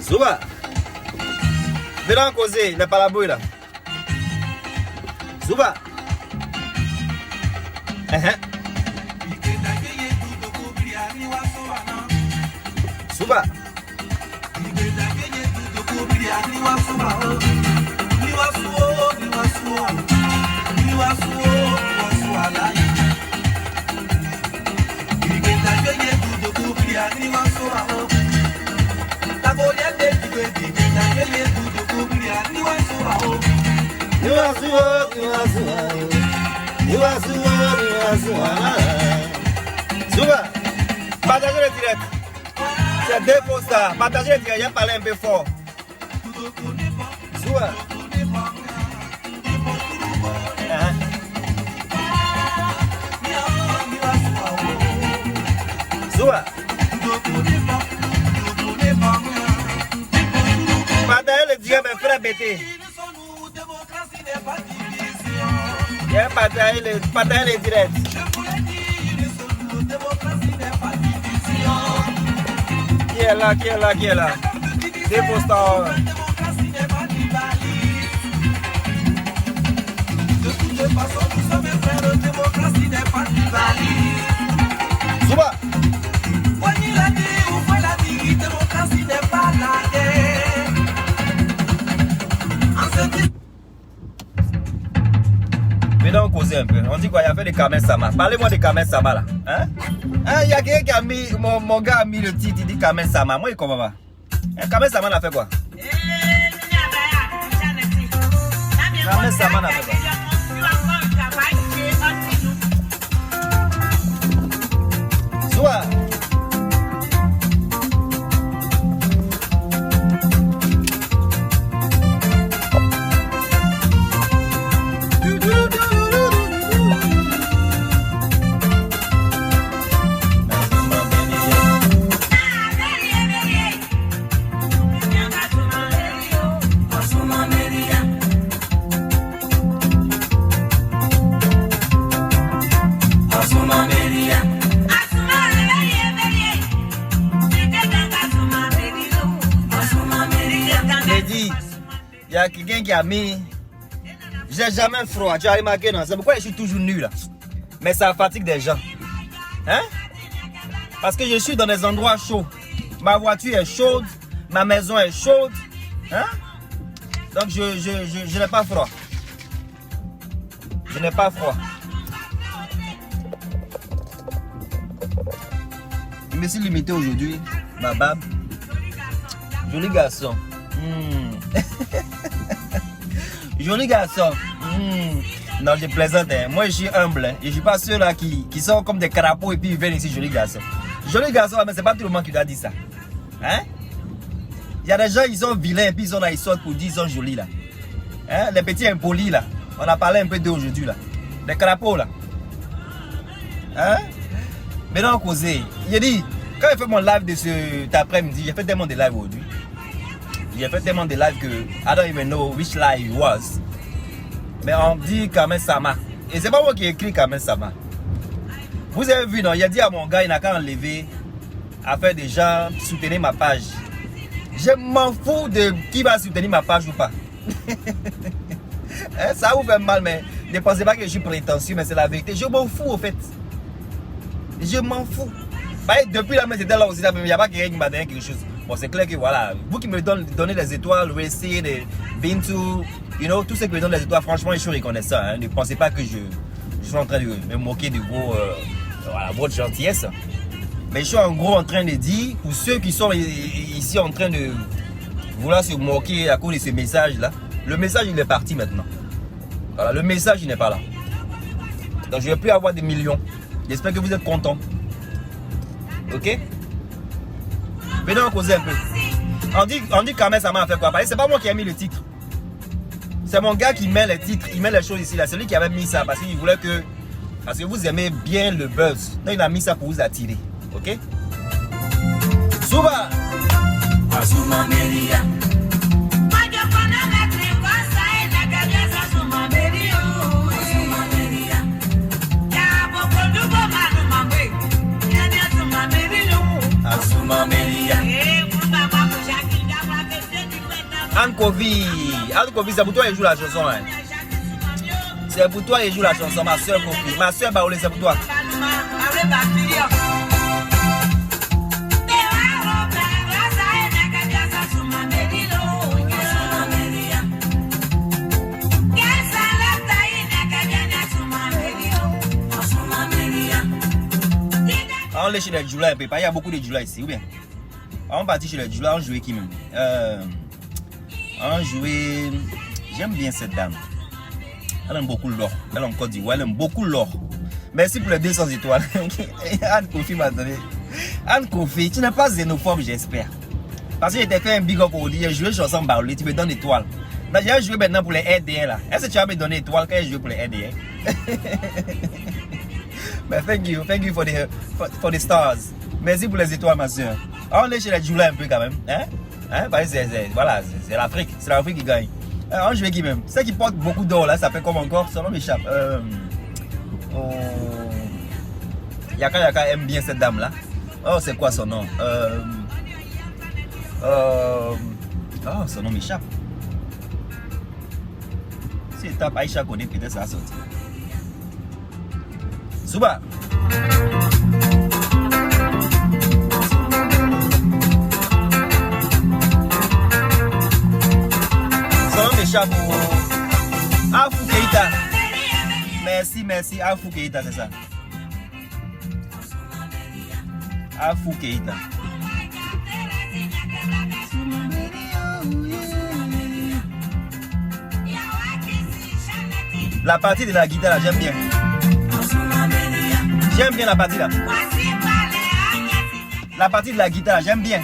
Souba. Venons causer, il n'est pas la bouille là. Souba. Souba. Souba, partagez le direct. C'est deux posters. Partagez le direct. Il a parlé un peu fort. Souba. Souba. Partagez le direct, mes frères bêtés. Viens partager les directs. Qui est là? Des posters. Souba. Venons causer un peu. On dit quoi? Il y a fait des Kamel Sama. Parlez-moi de Kamel Sama là. Hein? Il y a quelqu'un qui a mis. Mon gars a mis le titre, il dit Kamel Sama. Moi, il comprend pas. Kamel Sama n'a fait quoi? Kamel Sama n'a fait quoi? Soit. Il y a quelqu'un qui a mis. J'ai jamais froid, tu as remarqué, non? C'est pourquoi je suis toujours nu là. Mais ça fatigue des gens. Hein? Parce que je suis dans des endroits chauds. Ma voiture est chaude, ma maison est chaude. Hein? Donc je n'ai pas froid. Je n'ai pas froid. Je me suis limité aujourd'hui. Babab. Joli garçon. Joli garçon. Non, je plaisante. Hein. Moi, je suis humble. Hein. Je ne suis pas ceux-là qui sont comme des crapauds et puis ils viennent ici, joli garçon. Joli garçon, mais ce n'est pas tout le monde qui doit dire ça. Hein? Il y a des gens, ils sont vilains et puis ils sont là, ils sortent pour dire qu'ils sont jolis là. Hein? Les petits impolis là. On a parlé un peu d'eux aujourd'hui là. Les crapauds là. Hein? Maintenant, causer. Il a dit, quand j'ai fait mon live de cet après-midi, j'ai fait tellement de live aujourd'hui. J'ai fait tellement de live que I don't even know which live it was. Mais on dit Kamel Sama. Et c'est pas moi qui ai écrit Kamel Sama. Vous avez vu, non? Il a dit à mon gars, il n'a qu'à enlever, à faire des gens soutenir ma page. Je m'en fous de qui va soutenir ma page ou pas. Ça vous fait mal, mais ne pensez pas que je suis prétentieux, mais c'est la vérité. Je m'en fous au fait. Je m'en fous. Bah, depuis la c'était là aussi, il n'y a pas quelqu'un qui m'a donné quelque chose. Bon, c'est clair que voilà, vous qui me donnez les étoiles, Ressi, Bintu, you know, tous ceux qui me donnent les étoiles, franchement, je suis reconnaissant. Hein. Ne pensez pas que je suis en train de me moquer de vos, voilà, votre gentillesse. Mais je suis en gros en train de dire, pour ceux qui sont ici en train de vouloir se moquer à cause de ce message-là, le message il est parti maintenant. Voilà, le message il n'est pas là. Donc je ne vais plus avoir des millions. J'espère que vous êtes contents. Ok? Venez en causer un peu. On dit Kamel Sama a fait quoi? C'est pas moi qui ai mis le titre. C'est mon gars qui met les titres, il met les choses ici là. C'est lui qui avait mis ça parce qu'il voulait que. Parce que vous aimez bien le buzz. Donc il a mis ça pour vous attirer. Ok? Souba! Asuma Meria. Asuma Kofi, c'est pour toi qui joue la chanson. Hein. C'est pour toi qui joue la chanson, ma soeur Kofi. Ma soeur Baoulé, c'est pour toi. On est chez les Djoula un peu, il y a beaucoup de Djoula ici, ou bien? On partit chez les Djoula, on jouait qui même? On jouait. J'aime bien cette dame. Elle aime beaucoup l'or. Elle aime Côte d'Ivoire, elle aime beaucoup l'or. Merci pour les 200 étoiles. Anne Kofi m'a donné. Anne Kofi, tu n'es pas xénophobe, j'espère. Parce que j'étais fait un big up pour dire, j'ai joué chanson Baoulé, tu me donnes étoile. J'ai joué maintenant pour les RDN là. Est-ce que tu vas me donner étoile quand j'ai joué pour les RDN? Mais thank you for the stars. Merci pour les étoiles, ma soeur. On est chez les Djoula un peu quand même. Hein? Parce que c'est l'Afrique. C'est l'Afrique qui gagne. On joue qui même. Ceux qui portent beaucoup d'or là, ça fait comme encore. Son nom m'échappe. Yaka aime bien cette dame là. Oh, c'est quoi son nom? Oh, son nom m'échappe. Si tu tapes Aïcha connaît, peut-être ça va sortir. Souba. Son nom m'échappe. Afou Keita. Merci, Afou Keita, c'est ça. Afou Keita. La partie de la guitare, j'aime bien. J'aime bien la partie là. La partie de la guitare, j'aime bien.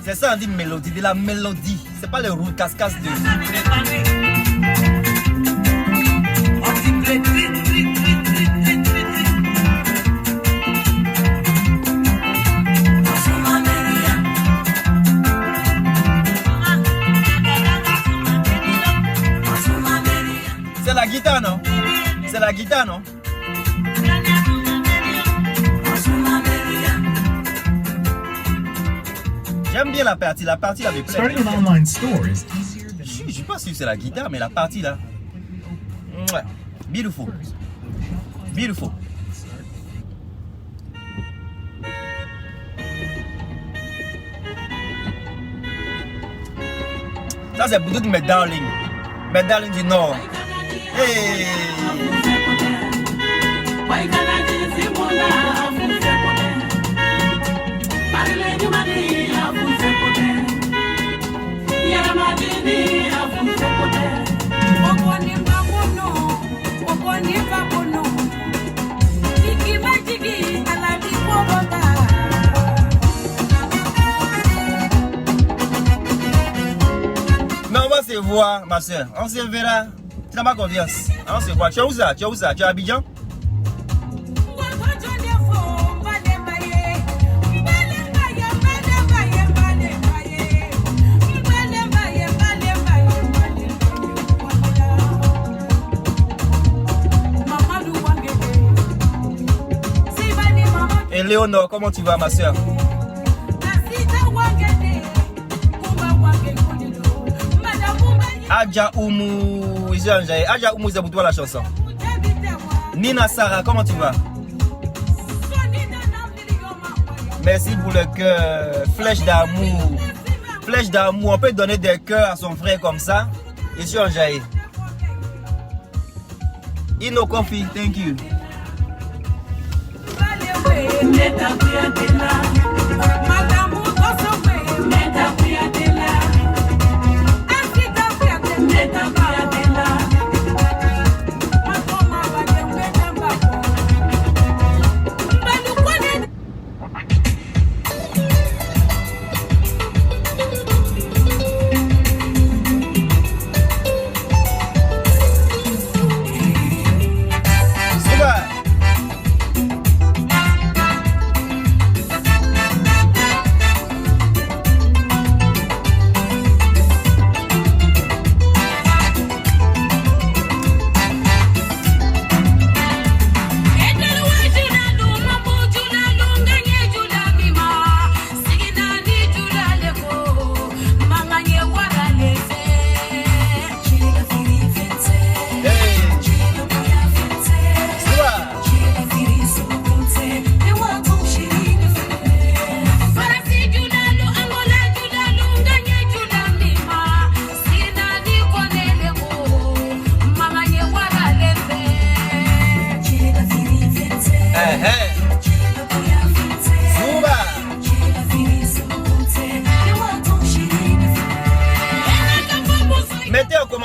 C'est ça, on dit mélodie, de la mélodie. C'est pas le roux casse-casse de. C'est la guitare, non? C'est la guitare, non? J'aime bien la partie là me plaît. Je suis pas sûr que c'est la guitare, mais la partie là. Ouais. Beautiful. Beautiful. Ça c'est pour toutes mes darlings. Mes darlings du Nord. Hey! Mais on va se voir, ma soeur. On se verra. Tu n'as pas confiance. On se voit. Tu es où ça? Tu es à Abidjan? Et Léonore, comment tu vas, ma soeur? Adja Oumou, Adja Oumou, c'est pour toi la chanson. Nina Sarah, comment tu vas? Merci pour le cœur. Flèche d'amour. Flèche d'amour, on peut donner des cœurs à son frère comme ça. Et sur un jaillit. Ino Kofi, thank you.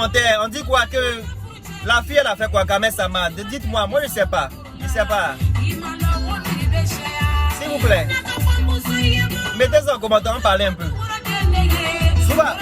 commentaires. On dit quoi que la fille, elle a fait quoi, Kamel Sama? Dites-moi, moi je sais pas. Je sais pas. S'il vous plaît. Mettez ça en commentaire, on parle un peu. Souba.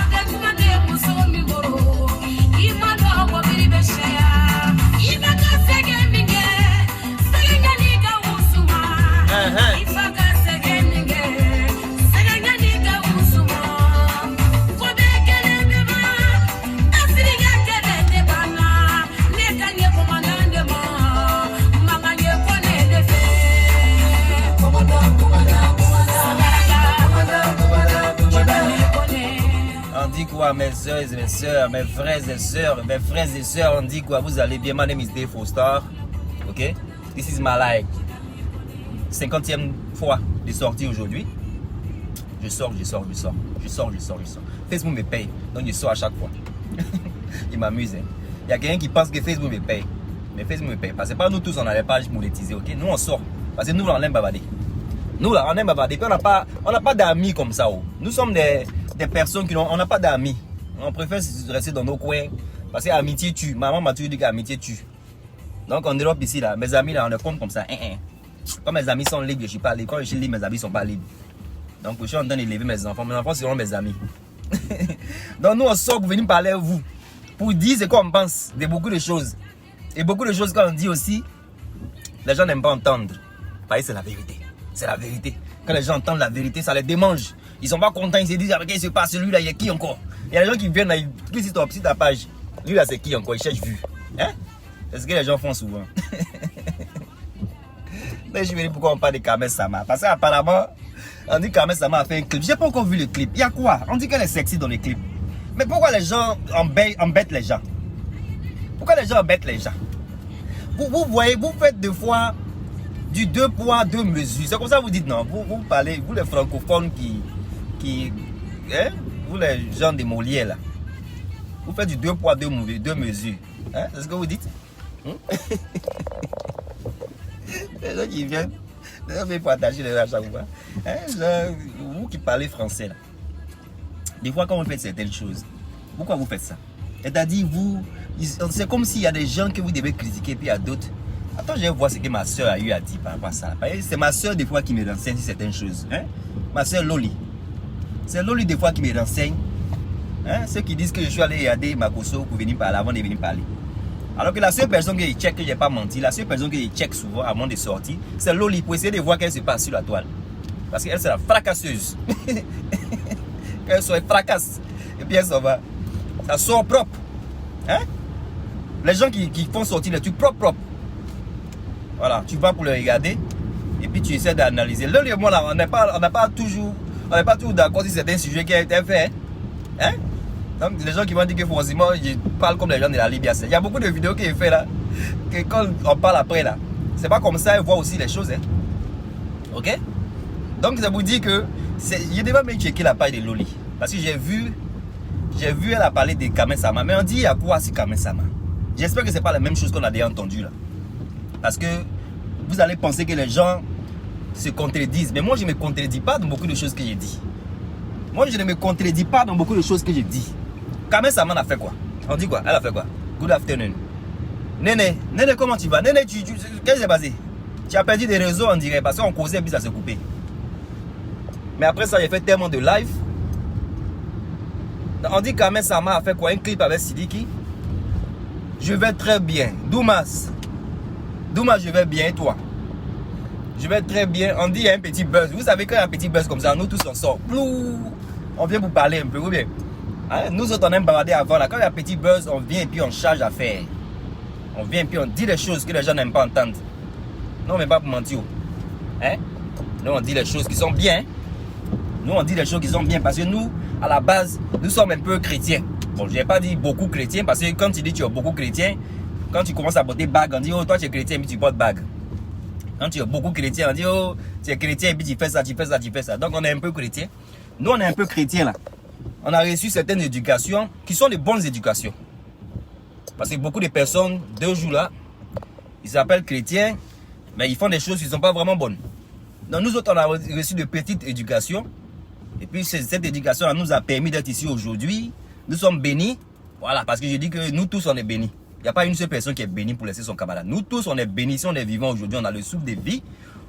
On dit quoi, mes soeurs et mes soeurs, mes frères et sœurs, mes frères et sœurs, on dit quoi, vous allez bien, my name is Dave Foster, ok? This is my like 50e fois de sortie aujourd'hui. Je sors. Facebook me paye, donc je sors à chaque fois. Il m'amuse. Hein. Il y a quelqu'un qui pense que Facebook me paye, mais Facebook me paye. Parce que pas nous tous on a les pages monétisées, ok? Nous on sort, parce que nous on aime bavarder. Nous là on aime bavarder, puis on n'a pas d'amis comme ça. Oh. Nous sommes des personnes qui on n'a pas d'amis. On préfère rester dans nos coins. Parce que amitié tue. Maman m'a toujours dit qu'amitié tue. Donc en Europe ici, là, mes amis, là, on le compte comme ça. Quand mes amis sont libres, je ne suis pas libre. Quand je suis libre, mes amis ne sont pas libres. Donc je suis en train d'élever mes enfants. Mes enfants seront mes amis. Donc nous, on sort pour venir parler à vous. Pour dire ce qu'on pense de beaucoup de choses. Et beaucoup de choses qu'on dit aussi, les gens n'aiment pas entendre. Parce que c'est la vérité. C'est la vérité. Quand les gens entendent la vérité, ça les démange. Ils sont pas contents, ils se disent, qu'est-ce qui se passe, celui-là, il y a qui encore? Il y a des gens qui viennent là, ils cliquent sur ta page. Lui là, c'est qui encore? Ils cherchent vue. Hein? C'est ce que les gens font souvent. Mais je vais dire pourquoi on parle de Kamel Sama. Parce qu'apparemment, on dit que Kamel Sama a fait un clip. J'ai pas encore vu le clip. Il y a quoi? On dit qu'elle est sexy dans le clip. Mais pourquoi les gens embêtent les gens? Pourquoi les gens embêtent les gens? Vous voyez, vous faites deux fois du 2 poids, 2 mesures. C'est comme ça que vous dites non. Vous parlez, vous les francophones hein? Vous les gens des Molières là. Vous faites du 2 poids, 2 mesures. Hein? C'est ce que vous dites? Les gens qui viennent, les gens viennent partager les gens à chaque fois. Hein? Vous qui parlez français là. Des fois quand vous faites certaines choses, pourquoi vous faites ça? C'est-à-dire c'est comme s'il y a des gens que vous devez critiquer puis il y a d'autres. Attends, je vais voir ce que ma soeur a eu à dire par rapport à ça. C'est ma soeur des fois qui me renseigne sur certaines choses. Hein? Ma soeur Loli. C'est Loli des fois qui me renseigne. Hein? Ceux qui disent que je suis allé regarder Makoso pour venir parler avant de venir parler. Alors que la seule personne que je check, que je n'ai pas menti, la seule personne que je check souvent avant de sortir, c'est Loli pour essayer de voir qu'elle se passe sur la toile. Parce qu'elle c'est la fracasseuse. Quand elle sort, elle fracasse. Et puis elle s'en va. Ça sort propre. Hein? Les gens qui font sortir les trucs propres. Voilà, tu vas pour le regarder et puis tu essaies d'analyser. Là, moi, là, on n'est pas toujours d'accord sur certains sujets qui ont été faits. Hein? Donc, les gens qui vont dire que forcément, je parle comme les gens de la Libye. Il y a beaucoup de vidéos qui sont faites là, que quand on parle après là, c'est pas comme ça, ils voient aussi les choses. Hein? Ok? Donc, ça vous dit que je devais même checker la page de Loli. Parce que j'ai vu elle a parlé de Kamel Sama. Mais on dit à quoi c'est Kamel Sama? J'espère que c'est pas la même chose qu'on a déjà entendu là. Parce que vous allez penser que les gens se contredisent. Mais moi, je ne me contredis pas dans beaucoup de choses que j'ai dit. Moi, je ne me contredis pas dans beaucoup de choses que j'ai dit. Kamel Sama a fait quoi? On dit quoi? Elle a fait quoi? Good afternoon. Néné, comment tu vas? Néné, qu'est-ce qui s'est passé? Tu as perdu des réseaux, on dirait, parce qu'on causait et puis ça s'est coupé. Mais après ça, j'ai fait tellement de live. On dit Kamel Sama a fait quoi? Un clip avec Sidiki. Je vais très bien. Doumas, je vais bien et toi? Je vais très bien. On dit il y a un petit buzz. Vous savez quand il y a un petit buzz comme ça, nous tous on sort. On vient vous parler un peu, ou bien? Hein? Nous autres on aime bavarder avant là. Quand il y a un petit buzz, on vient et puis on charge à faire. On vient et puis on dit des choses que les gens n'aiment pas entendre. Non mais pas pour mentir. Hein? Nous on dit les choses qui sont bien. Nous on dit les choses qui sont bien parce que nous, à la base, nous sommes un peu chrétiens. Bon, je n'ai pas dit beaucoup chrétiens parce que quand tu dis que tu es beaucoup chrétien, quand tu commences à porter bague, on dit oh toi tu es chrétien et puis tu portes bague. Quand tu es beaucoup chrétien, on dit oh tu es chrétien et puis tu fais ça. Donc on est un peu chrétien. Nous on est un peu chrétien là. On a reçu certaines éducations qui sont les bonnes éducations. Parce que beaucoup de personnes, 2 jours là, ils s'appellent chrétiens, mais ils font des choses qui ne sont pas vraiment bonnes. Donc nous autres on a reçu de petites éducations. Et puis cette éducation nous a permis d'être ici aujourd'hui. Nous sommes bénis. Voilà, parce que je dis que nous tous, on est bénis. Il n'y a pas une seule personne qui est bénie pour laisser son camarade. Nous tous, on est bénis. Si on est vivant aujourd'hui, on a le souffle de vie,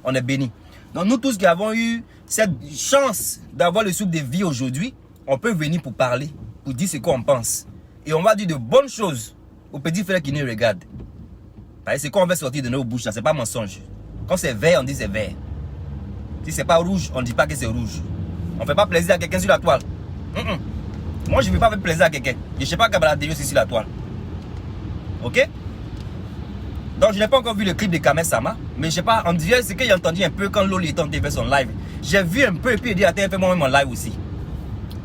on est bénis. Donc nous tous qui avons eu cette chance d'avoir le souffle de vie aujourd'hui, on peut venir pour parler, pour dire ce qu'on pense. Et on va dire de bonnes choses aux petits frères qui nous regardent. Parce que c'est qu'on va sortir de nos bouches, ce n'est pas mensonge. Quand c'est vert, on dit c'est vert. Si c'est pas rouge, on ne dit pas que c'est rouge. On ne fait pas plaisir à quelqu'un sur la toile. Moi, je ne veux pas faire plaisir à quelqu'un. Je ne sais pas camaraderie aussi sur la toile. Ok? Donc, je n'ai pas encore vu le clip de Kamel Sama. Mais je sais pas, on dirait ce que j'ai entendu un peu quand Loli est en fait son live. J'ai vu un peu et puis il dit, attends, fais-moi mon live aussi.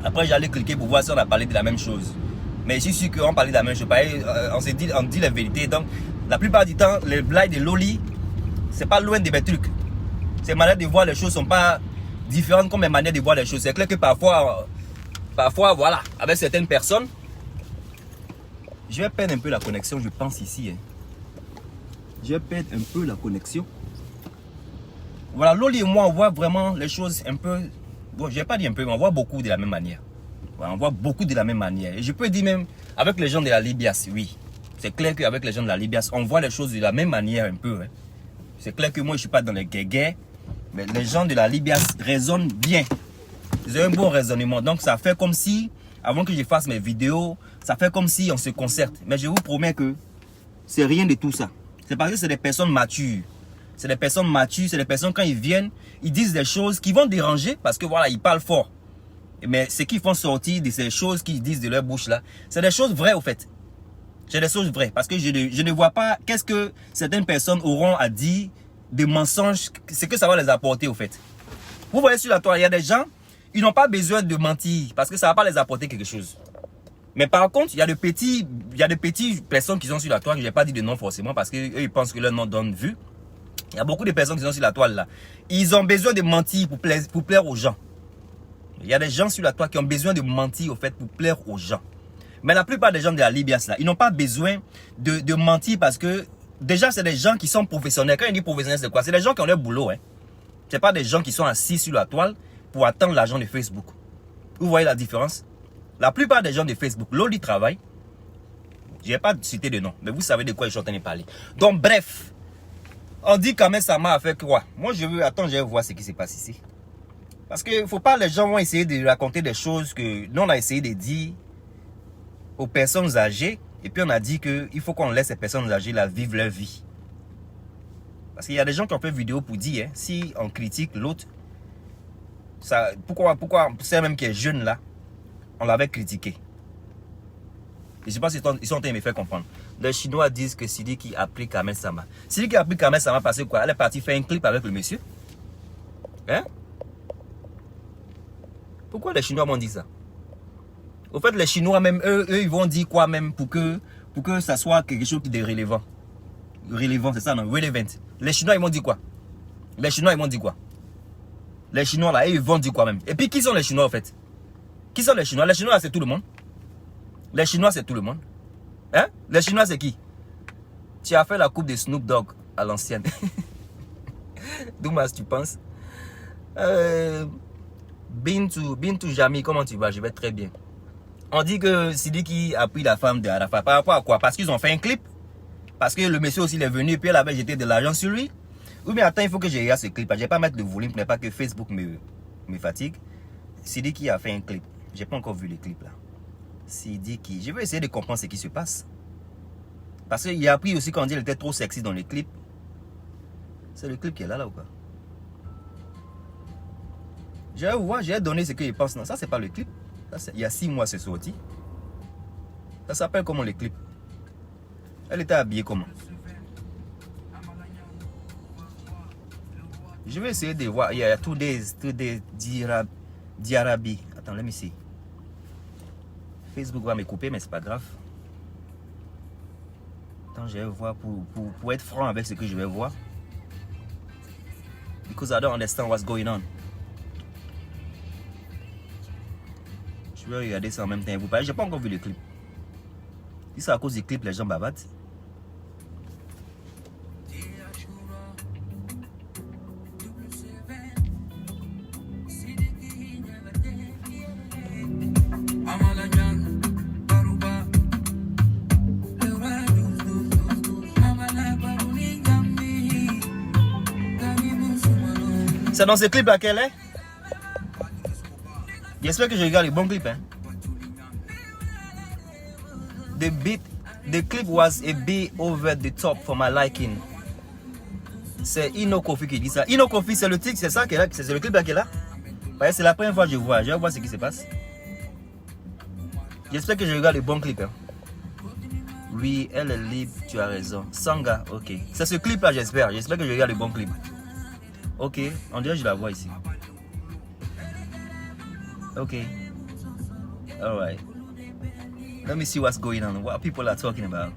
Après, j'allais cliquer pour voir si on a parlé de la même chose. Mais je suis sûr qu'on parlait de la même chose. On dit la vérité. Donc, la plupart du temps, les blagues de Loli, c'est pas loin de mes trucs. Ces manières de voir les choses sont pas différentes comme mes manières de voir les choses. C'est clair que parfois, voilà, avec certaines personnes, je vais perdre un peu la connexion, je pense ici. Je vais perdre un peu la connexion. Voilà, Loli et moi, on voit vraiment les choses un peu... Bon, je vais pas dire un peu, mais on voit beaucoup de la même manière. Voilà, on voit beaucoup de la même manière. Et je peux dire même, avec les gens de la Libias, oui. C'est clair qu'avec les gens de la Libias, on voit les choses de la même manière un peu. C'est clair que moi, je ne suis pas dans les guerres. Mais les gens de la Libias raisonnent bien. Ils ont un bon raisonnement. Donc, ça fait comme si, avant que je fasse mes vidéos, ça fait comme si on se concerte. Mais je vous promets que c'est rien de tout ça. C'est parce que c'est des personnes matures. C'est des personnes matures, c'est des personnes quand ils viennent, ils disent des choses qui vont déranger parce que voilà, ils parlent fort. Mais ce qu'ils font sortir de ces choses qu'ils disent de leur bouche là, c'est des choses vraies au fait. C'est des choses vraies parce que je ne vois pas qu'est-ce que certaines personnes auront à dire des mensonges, ce que ça va les apporter au fait. Vous voyez sur la toile, il y a des gens, ils n'ont pas besoin de mentir parce que ça ne va pas les apporter quelque chose. Mais par contre, il y a de petites personnes qui sont sur la toile, je n'ai pas dit de nom forcément parce qu'eux ils pensent que leur nom donne vue. Il y a beaucoup de personnes qui sont sur la toile là. Ils ont besoin de mentir pour plaire aux gens. Il y a des gens sur la toile qui ont besoin de mentir au fait pour plaire aux gens. Mais la plupart des gens de la Libias là, ils n'ont pas besoin de mentir parce que déjà c'est des gens qui sont professionnels. Quand on dit professionnels, c'est quoi? C'est des gens qui ont leur boulot. Ce n'est pas des gens qui sont assis sur la toile pour attendre l'argent de Facebook. Vous voyez la différence? La plupart des gens de Facebook, Loli travaille. Je n'ai pas cité de nom, mais vous savez de quoi je suis en train de parler. Donc bref, on dit quand même ça m'a fait quoi? Moi je veux, attends, je vais voir ce qui se passe ici. Parce que faut pas, les gens vont essayer de raconter des choses que nous on a essayé de dire aux personnes âgées. Et puis on a dit qu'il faut qu'on laisse ces personnes âgées là vivre leur vie. Parce qu'il y a des gens qui ont fait vidéo pour dire, si on critique l'autre, pourquoi c'est même qui est jeune là, on l'avait critiqué. Je ne sais pas si ils sont en train de me faire comprendre. Les Chinois disent que Sidiki a pris Kamel Sama. Sidiki a pris Kamel Sama parce que quoi? Elle est partie faire un clip avec le monsieur. Hein? Pourquoi les Chinois m'ont dit ça? Au fait, les Chinois même, eux ils vont dire quoi même pour que ça soit quelque chose de relevant. Relevant, c'est ça, non? Relevant. Les Chinois, ils m'ont dit quoi? Les Chinois, ils m'ont dit quoi? Les Chinois, là, ils vont dire quoi même? Et puis, qui sont les Chinois, en fait? Qui sont les Chinois? Les Chinois, c'est tout le monde. Les Chinois, c'est tout le monde. Hein? Les Chinois, c'est qui? Tu as fait la coupe de Snoop Dogg à l'ancienne. Doumas, tu penses? Bintou Jami, comment tu vas? Je vais très bien. On dit que Sidiki a pris la femme de Arafat. Par rapport à quoi? Parce qu'ils ont fait un clip. Parce que le monsieur aussi il est venu et puis elle avait jeté de l'argent sur lui. Oui, mais attends, il faut que je regarde ce clip. Je ne vais pas mettre le volume pour ne pas que Facebook me fatigue. Sidiki a fait un clip. Je n'ai pas encore vu le clip là. Sidiki. Je vais essayer de comprendre ce qui se passe. Parce qu'il a appris aussi qu'on dit qu'elle était trop sexy dans le clip. C'est le clip qui est là ou quoi? Je vais voir, je vais donner ce qu'il pense. Non, ça, c'est pas le clip. Ça, il y a 6 mois, c'est sorti. Ça s'appelle comment le clip? Elle était habillée comment? Je vais essayer de voir. Il y a Today Diarabi. Attends, let me see. Facebook va me couper, mais c'est pas grave. Attends, je vais voir pour être franc avec ce que je vais voir. Because I don't understand what's going on. Je vais regarder ça en même temps. Vous parlez, j'ai pas encore vu le clip. Si c'est à cause du clip, les gens bavardent. C'est dans ce clip là qu'elle est. J'espère que je regarde le bon clip. Hein. The clip was a bit over the top for my liking. C'est Ino Kofi qui dit ça. Ino Kofi, c'est le titre, c'est ça qu'elle a, c'est le clip là qu'elle a. C'est la première fois que je vois. Je vais voir ce qui se passe. J'espère que je regarde le bon clip. Hein. Oui, elle est libre, tu as raison. Sanga, ok. C'est ce clip là, j'espère. J'espère que je regarde le bon clip. Ok, on dirait que je la vois ici. Ok. Alright. Let me see what's going on. What people are talking about.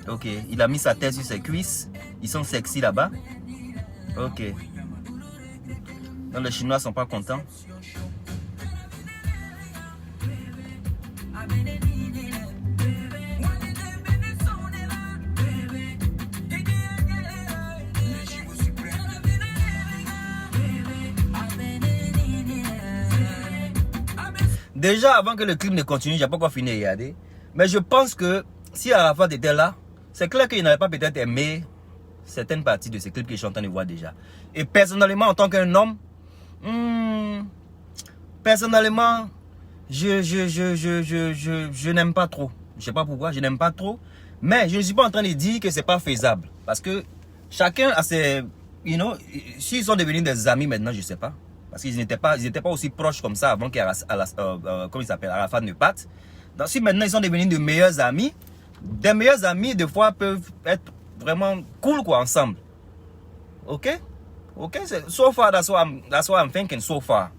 Ok, il a mis sa tête sur ses cuisses. Ils sont sexy là-bas. Ok. Donc les Chinois sont pas contents. Déjà, avant que le clip ne continue, j'ai pas encore fini de regarder. Mais je pense que si Arafat était là, c'est clair qu'il n'avait pas peut-être aimé certaines parties de ce clip que je suis en train de voir déjà. Et personnellement, en tant qu'un homme, personnellement, je n'aime pas trop. Je sais pas pourquoi, je n'aime pas trop. Mais je ne suis pas en train de dire que c'est pas faisable. Parce que chacun a ses... You know, s'ils sont devenus des amis maintenant, je sais pas. Parce qu'ils n'étaient pas aussi proches comme ça avant qu'Arafat ne parte. Donc si maintenant ils sont devenus de meilleurs amis, des meilleurs amis des fois peuvent être vraiment cool quoi ensemble. Ok? Ok? So far, that's what I'm thinking so far.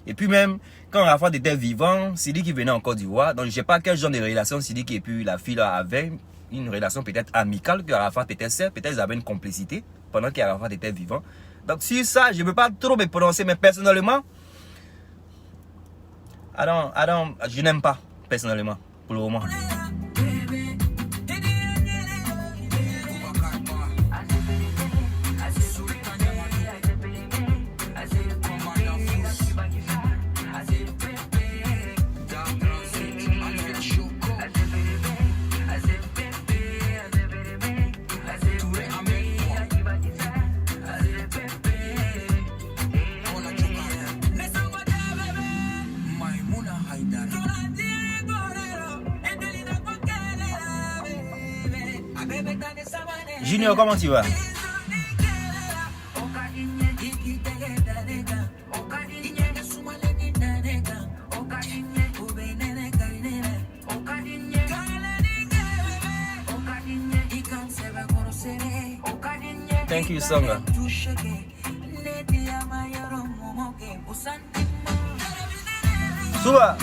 Et puis même, quand Arafat était vivant, Sidiki venait en Côte d'Ivoire. Donc je ne sais pas quel genre de relation Sidiki et puis la fille là avait. Une relation peut-être amicale que Arafat était certes. Peut-être ils avaient une complicité pendant qu'Arafat était vivant. Donc sur ça, je ne peux pas trop me prononcer, mais personnellement, je n'aime pas, personnellement, pour le moment. Junior, comment tu vas? Thank you, Songa. Suba.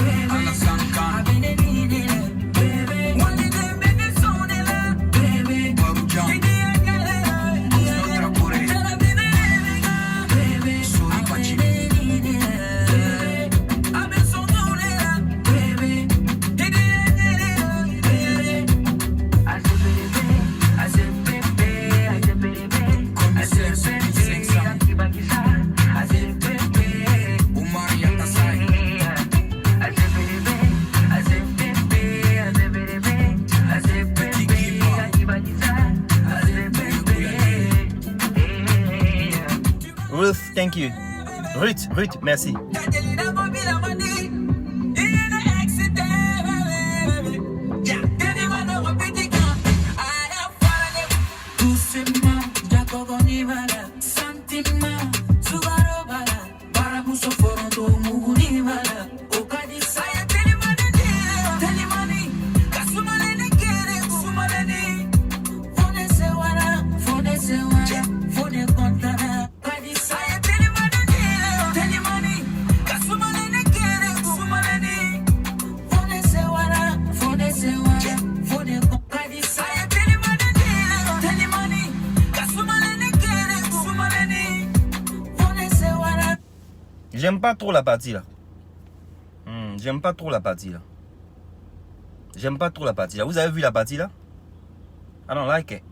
Ruth, thank you. Ruth, merci. J'aime pas trop la partie là. J'aime pas trop la partie là. Vous avez vu la partie là? I don't like it.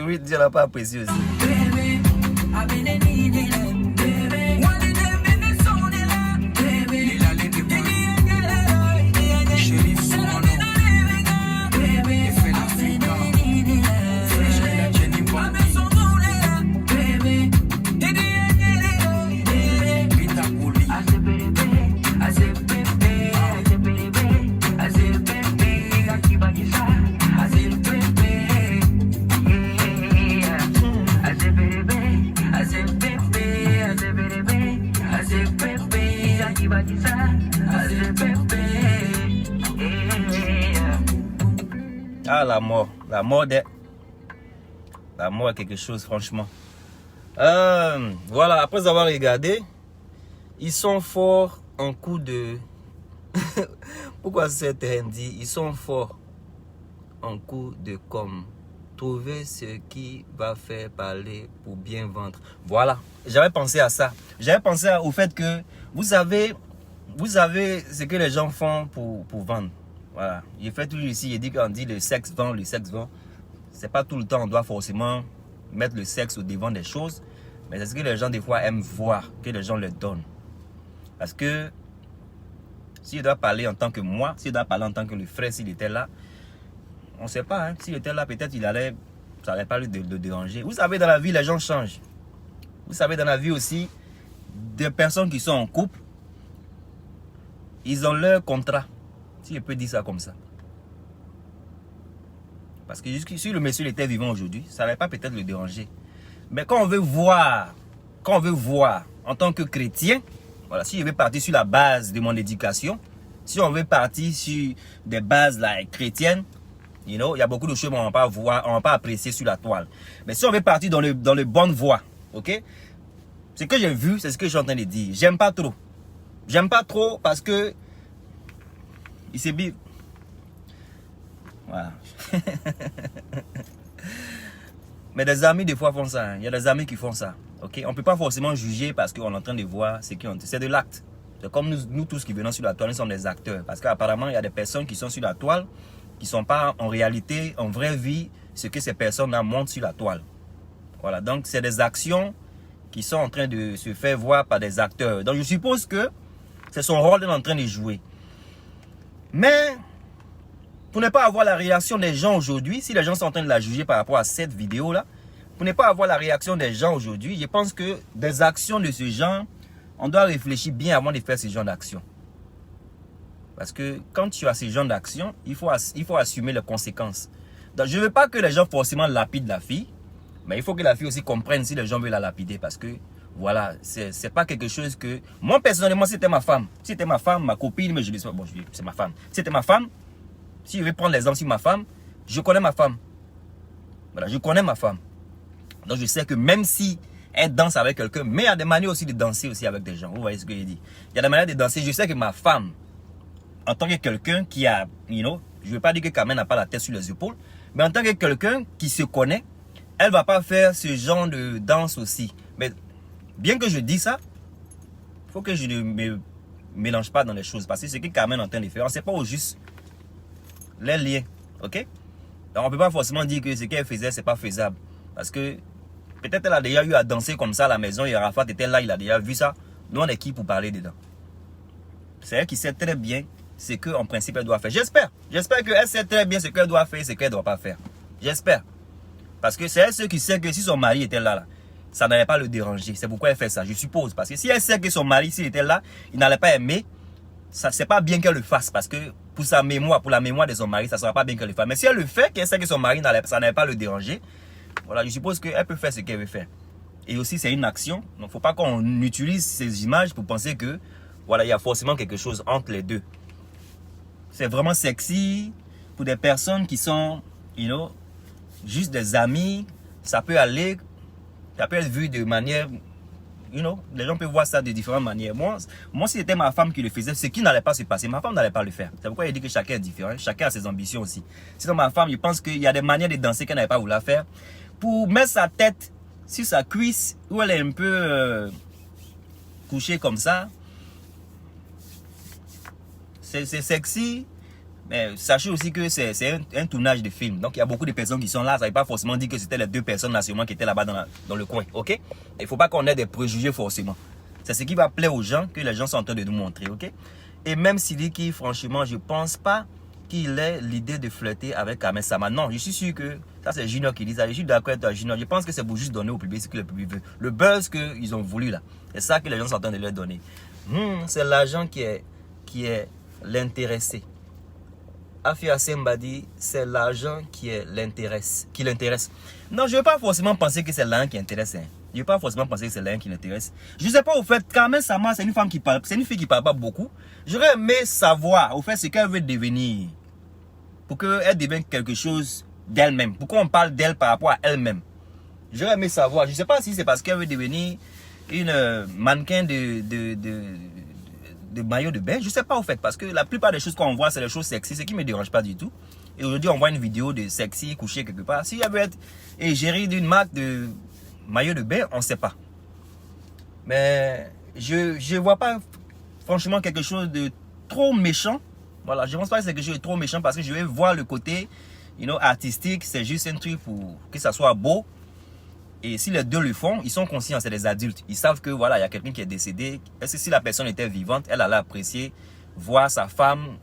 Oui, tu n'as pas apprécié aussi. Ah, la mort est quelque chose, franchement. Voilà, après avoir regardé, ils sont forts en coup de... Pourquoi c'est dit? Ils sont forts en coup de com. Trouver ce qui va faire parler pour bien vendre. Voilà, j'avais pensé à ça. J'avais pensé au fait que, vous savez ce que les gens font pour vendre. Voilà, il fait toujours ici, il dit qu'on dit le sexe vend. C'est pas tout le temps, on doit forcément mettre le sexe au devant des choses. Mais c'est ce que les gens des fois aiment voir, que les gens le donnent. Parce que, s'il doit parler en tant que moi, s'il doit parler en tant que le frère, s'il était là, on ne sait pas, hein, s'il était là, peut-être ça n'allait pas le déranger. Vous savez, dans la vie, les gens changent. Vous savez, dans la vie aussi, des personnes qui sont en couple, ils ont leur contrat. Si je peux dire ça comme ça. Parce que si le monsieur était vivant aujourd'hui, ça n'allait pas peut-être le déranger. Mais quand on veut voir en tant que chrétien, voilà, si je veux partir sur la base de mon éducation, si on veut partir sur des bases chrétiennes, il y a beaucoup de choses qu'on ne va pas voir, on va pas apprécier sur la toile. Mais si on veut partir dans le bonne voie, ok? Ce que j'ai vu, c'est ce que je suis en train de dire. J'aime pas trop. J'aime pas trop parce que il s'est bien. Voilà. Mais des amis des fois font ça. Hein. Il y a des amis qui font ça. Ok? On ne peut pas forcément juger parce qu'on est en train de voir ce qu'ils ont. C'est de l'acte. C'est comme nous tous qui venons sur la toile, nous sommes des acteurs. Parce qu'apparemment, il y a des personnes qui sont sur la toile qui ne sont pas en réalité, en vraie vie, ce que ces personnes-là montrent sur la toile. Voilà. Donc, c'est des actions qui sont en train de se faire voir par des acteurs. Donc, je suppose que c'est son rôle d'être en train de jouer. Mais, pour ne pas avoir la réaction des gens aujourd'hui, si les gens sont en train de la juger par rapport à cette vidéo-là, pour ne pas avoir la réaction des gens aujourd'hui, je pense que des actions de ce genre, on doit réfléchir bien avant de faire ce genre d'action. Parce que quand tu as ce genre d'action, il faut assumer les conséquences. Donc, je ne veux pas que les gens forcément lapident la fille, mais il faut que la fille aussi comprenne si les gens veulent la lapider. Parce que, voilà, c'est pas quelque chose que... Moi, personnellement, si c'était ma femme, ma copine, mais je dis bon, c'est ma femme. Si c'était ma femme, si je vais prendre l'exemple sur ma femme, je connais ma femme. Voilà, je connais ma femme. Donc, je sais que même si elle danse avec quelqu'un, mais il y a des manières aussi de danser aussi avec des gens. Vous voyez ce que je dis? Il y a des manières de danser. Je sais que ma femme, en tant que quelqu'un qui a, je ne veux pas dire que Carmen n'a pas la tête sur les épaules, mais en tant que quelqu'un qui se connaît, elle ne va pas faire ce genre de danse aussi. Mais bien que je dise ça, il faut que je ne me mélange pas dans les choses. Parce que ce que Carmen est en train de faire, on ne sait pas au juste les liens. Ok? Donc on ne peut pas forcément dire que ce qu'elle faisait, ce n'est pas faisable. Parce que peut-être elle a déjà eu à danser comme ça à la maison et Arafat était là, il a déjà vu ça. Nous, on est qui pour parler dedans? C'est elle qui sait très bien ce qu'en principe elle doit faire. J'espère qu'elle sait très bien ce qu'elle doit faire et ce qu'elle ne doit pas faire. J'espère. Parce que c'est elle qui sait que si son mari était là, ça n'allait pas le déranger. C'est pourquoi elle fait ça, je suppose. Parce que si elle sait que son mari, s'il était là, il n'allait pas aimer, c'est pas bien qu'elle le fasse. Parce que pour sa mémoire, pour la mémoire de son mari, ça ne sera pas bien qu'elle le fasse. Mais si elle le fait, qu'elle sait que son mari, ça n'allait pas le déranger, voilà, je suppose qu'elle peut faire ce qu'elle veut faire. Et aussi, c'est une action. Donc, il ne faut pas qu'on utilise ces images pour penser que, voilà, il y a forcément quelque chose entre les deux. C'est vraiment sexy pour des personnes qui sont, juste des amis. Ça peut aller, ça peut être vu de manière, les gens peuvent voir ça de différentes manières. Moi si c'était ma femme qui le faisait, ce qui n'allait pas se passer, ma femme n'allait pas le faire. C'est pourquoi il dit que chacun est différent, chacun a ses ambitions aussi. Sinon, ma femme, je pense qu'il y a des manières de danser qu'elle n'avait pas voulu faire. Pour mettre sa tête sur sa cuisse, où elle est un peu couchée comme ça, c'est sexy, Mais sachez aussi que c'est un tournage de film. Donc il y a beaucoup de personnes qui sont là. Ça ne veut pas forcément dire que c'était les 2 personnes là seulement qui étaient là-bas dans le coin. Ok? Il ne faut pas qu'on ait des préjugés forcément. C'est ce qui va plaire aux gens que les gens sont en train de nous montrer. Ok? Et même Sidi qui, franchement, je ne pense pas qu'il ait l'idée de flirter avec Ahmed Sama. Non, je suis sûr que ça c'est Junior qui dit ça. Je suis d'accord avec Junior. Je pense que c'est pour juste donner au public ce que le public veut. Le buzz qu'ils ont voulu là. C'est ça que les gens sont en train de leur donner. C'est l'argent qui est l'intéressé. Afia Semba dit c'est l'argent qui l'intéresse. Non, je ne veux pas forcément penser que c'est l'argent qui intéresse. Hein. Je ne veux pas forcément penser que c'est l'argent qui l'intéresse. Je ne sais pas au fait, Carmen Sama, c'est une femme qui parle. C'est une fille qui ne parle pas beaucoup. J'aurais aimé savoir au fait ce qu'elle veut devenir. Pour qu'elle devienne quelque chose d'elle-même. Pourquoi on parle d'elle par rapport à elle-même. J'aurais aimé savoir. Je ne sais pas si c'est parce qu'elle veut devenir une mannequin de maillot de bain. Je ne sais pas au fait. Parce que la plupart des choses qu'on voit, c'est des choses sexy. Ce qui ne me dérange pas du tout. Et aujourd'hui, on voit une vidéo de sexy couché quelque part. Si elle veut être égérie d'une marque de maillot de bain, on ne sait pas. Mais je ne vois pas franchement quelque chose de trop méchant. Voilà, je ne pense pas que c'est quelque chose de trop méchant parce que je vais voir le côté artistique. C'est juste un truc pour que ça soit beau. Et si les deux le font, ils sont conscients, c'est des adultes. Ils savent que voilà, il y a quelqu'un qui est décédé. Est-ce que si la personne était vivante, elle allait apprécier voir sa femme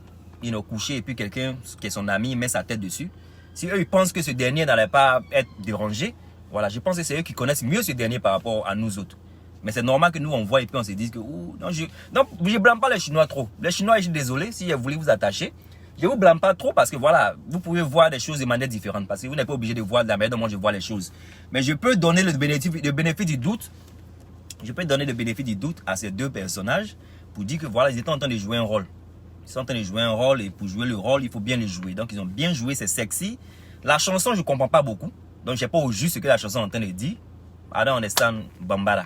coucher et puis quelqu'un qui est son ami met sa tête dessus. Si eux ils pensent que ce dernier n'allait pas être dérangé, voilà, je pense que c'est eux qui connaissent mieux ce dernier par rapport à nous autres. Mais c'est normal que nous on voit et puis on se dise que non, je blâme pas les Chinois trop. Les Chinois, je suis désolé si vous voulez vous attacher. Je ne vous blâme pas trop parce que voilà, vous pouvez voir des choses de manière différente. Parce que vous n'êtes pas obligé de voir de la manière dont moi je vois les choses. Mais je peux donner le bénéfice du doute. Je peux donner le bénéfice du doute à ces 2 personnages pour dire que voilà, ils étaient en train de jouer un rôle. Ils sont en train de jouer un rôle et pour jouer le rôle, il faut bien le jouer. Donc ils ont bien joué, c'est sexy. La chanson, je ne comprends pas beaucoup. Donc je ne sais pas au juste ce que la chanson est en train de dire. I don't understand Bambara.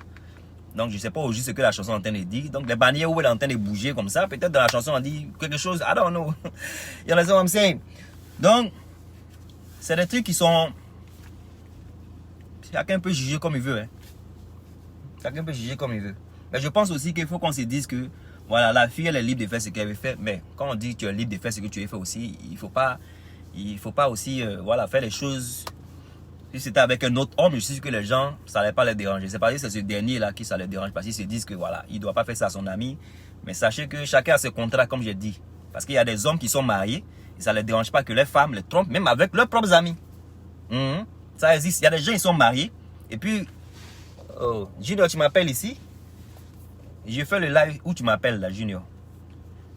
Donc, je ne sais pas au juste ce que la chanson est en train de dire. Donc, les bannières où elle est en train de bouger comme ça, peut-être dans la chanson, on dit quelque chose. I don't know. You understand what I'm saying? Donc, c'est des trucs qui sont... Chacun peut juger comme il veut. Hein. Chacun peut juger comme il veut. Mais je pense aussi qu'il faut qu'on se dise que, voilà, la fille, elle est libre de faire ce qu'elle veut faire. Mais quand on dit que tu es libre de faire ce que tu veux faire aussi, il ne faut pas aussi, voilà, faire les choses... Si c'était avec un autre homme, je suis sûr que les gens, ça n'allait pas les déranger. C'est pas que c'est ce dernier-là qui ça les dérange. Parce qu'ils se disent que voilà, il ne doit pas faire ça à son ami. Mais sachez que chacun a ses contrats, comme j'ai dit. Parce qu'il y a des hommes qui sont mariés. Et ça ne les dérange pas que les femmes les trompent, même avec leurs propres amis. Ça existe. Il y a des gens qui sont mariés. Et puis, Junior, tu m'appelles ici. Je fais le live où tu m'appelles là, Junior.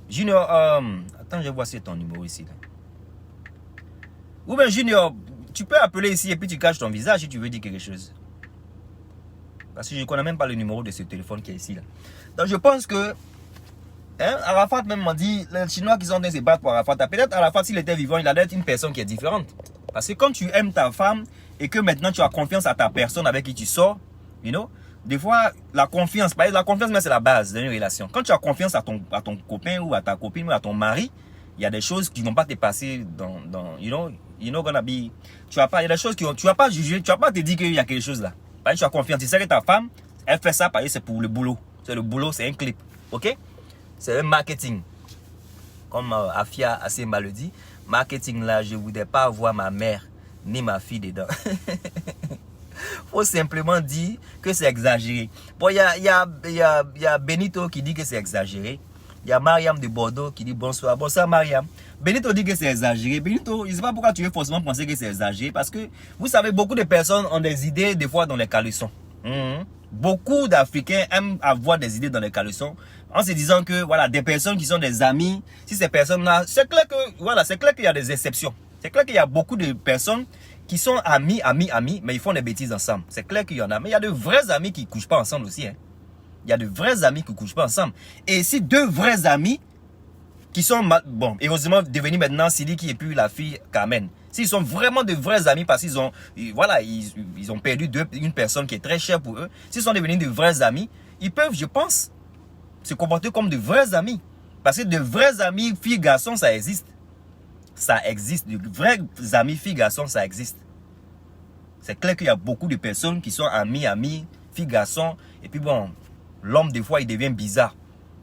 Junior, attends, je vois si c'est ton numéro ici. Là. Ou bien Junior... Tu peux appeler ici et puis tu caches ton visage si tu veux dire quelque chose. Parce que je ne connais même pas le numéro de ce téléphone qui est ici. Là. Donc je pense que Arafat même m'a dit, les Chinois qui sont en train de se battre pour Arafat, peut-être Arafat s'il était vivant, il allait être une personne qui est différente. Parce que quand tu aimes ta femme et que maintenant tu as confiance à ta personne avec qui tu sors, des fois la confiance, mais c'est la base d'une relation. Quand tu as confiance à ton copain ou à ta copine ou à ton mari, il y a des choses qui ne vont pas te passer gonna be. Il y a des choses tu vas pas juger, tu vas pas te dire qu'il y a quelque chose là. Parce que tu as confiance. Tu sais que ta femme, elle fait ça parce que c'est pour le boulot. C'est le boulot, c'est un clip. Ok? C'est un marketing. Comme Afia Asemba le dit. Marketing là, je ne voudrais pas voir ma mère ni ma fille dedans. Faut simplement dire que c'est exagéré. Bon, il y a Benito qui dit que c'est exagéré. Il y a Mariam de Bordeaux qui dit bonsoir. Bonsoir Mariam. Benito dit que c'est exagéré. Benito, je ne sais pas pourquoi tu veux forcément penser que c'est exagéré. Parce que vous savez, beaucoup de personnes ont des idées des fois dans les caleçons. Beaucoup d'Africains aiment avoir des idées dans les caleçons. En se disant que voilà, des personnes qui sont des amis, si ces personnes-là, c'est clair que voilà, c'est clair qu'il y a des exceptions. C'est clair qu'il y a beaucoup de personnes qui sont amis, mais ils font des bêtises ensemble. C'est clair qu'il y en a. Mais il y a de vrais amis qui ne couchent pas ensemble aussi. Hein. Il y a de vrais amis qui ne couchent pas ensemble. Et si 2 vrais amis qui sont, bon, heureusement devenus maintenant Siliki et puis la fille Carmen. S'ils sont vraiment de vrais amis parce qu'ils ont, voilà, ils ont perdu une personne qui est très chère pour eux. S'ils sont devenus de vrais amis, ils peuvent, je pense, se comporter comme de vrais amis. Parce que de vrais amis, filles, garçons, ça existe. Ça existe. De vrais amis, filles, garçons, ça existe. C'est clair qu'il y a beaucoup de personnes qui sont amis, filles, garçons. Et puis bon, l'homme, des fois, il devient bizarre.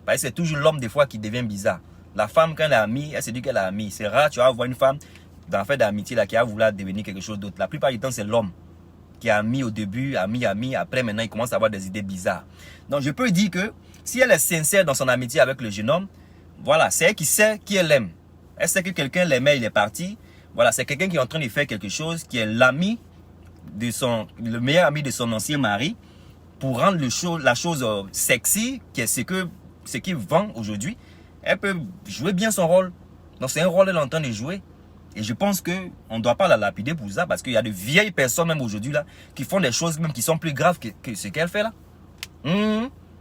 Parce que c'est toujours l'homme, des fois, qui devient bizarre. La femme, quand elle est amie, elle se dit qu'elle est amie. C'est rare, tu vas voir une femme dans fait d'amitié là qui a voulu devenir quelque chose d'autre. La plupart du temps, c'est l'homme qui est ami au début, ami. Après, maintenant, il commence à avoir des idées bizarres. Donc, je peux dire que si elle est sincère dans son amitié avec le jeune homme, voilà, c'est elle qui sait qui elle aime. Elle sait que quelqu'un l'aimait, il est parti. Voilà, c'est quelqu'un qui est en train de faire quelque chose, qui est l'ami de le meilleur ami de son ancien mari, pour rendre la chose sexy, qui est ce qu'il vend aujourd'hui. Elle peut jouer bien son rôle. Donc, c'est un rôle qu'elle est en train de jouer. Et je pense qu'on ne doit pas la lapider pour ça, parce qu'il y a de vieilles personnes même aujourd'hui là qui font des choses même qui sont plus graves que ce qu'elle fait là.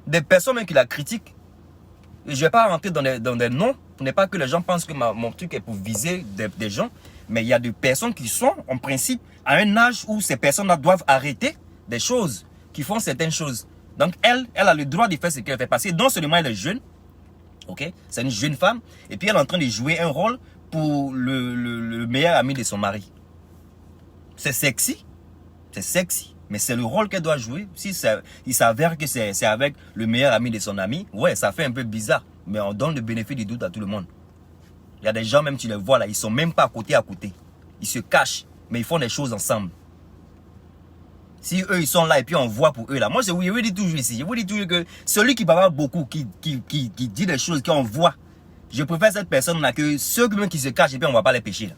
Des personnes même qui la critiquent. Et je ne vais pas rentrer dans des noms. Ce n'est pas que les gens pensent que mon truc est pour viser des gens. Mais il y a des personnes qui sont en principe à un âge où ces personnes-là doivent arrêter des choses, qui font certaines choses. Donc elle a le droit de faire ce qu'elle fait. Parce que non seulement elle est jeune, ok, c'est une jeune femme, et puis elle est en train de jouer un rôle pour le meilleur ami de son mari. C'est sexy, mais c'est le rôle qu'elle doit jouer. Si il s'avère que c'est avec le meilleur ami de son ami, ouais, ça fait un peu bizarre, mais on donne le bénéfice du doute à tout le monde. Il y a des gens, même tu les vois là, ils sont même pas à côté. Ils se cachent, mais ils font des choses ensemble. Si eux, ils sont là et puis on voit pour eux là. Moi, je vous dis toujours ici, je vous dis toujours que celui qui parle beaucoup, qui dit des choses qu'on voit, je préfère cette personne-là que ceux qui se cachent et puis on ne va pas les pécher là.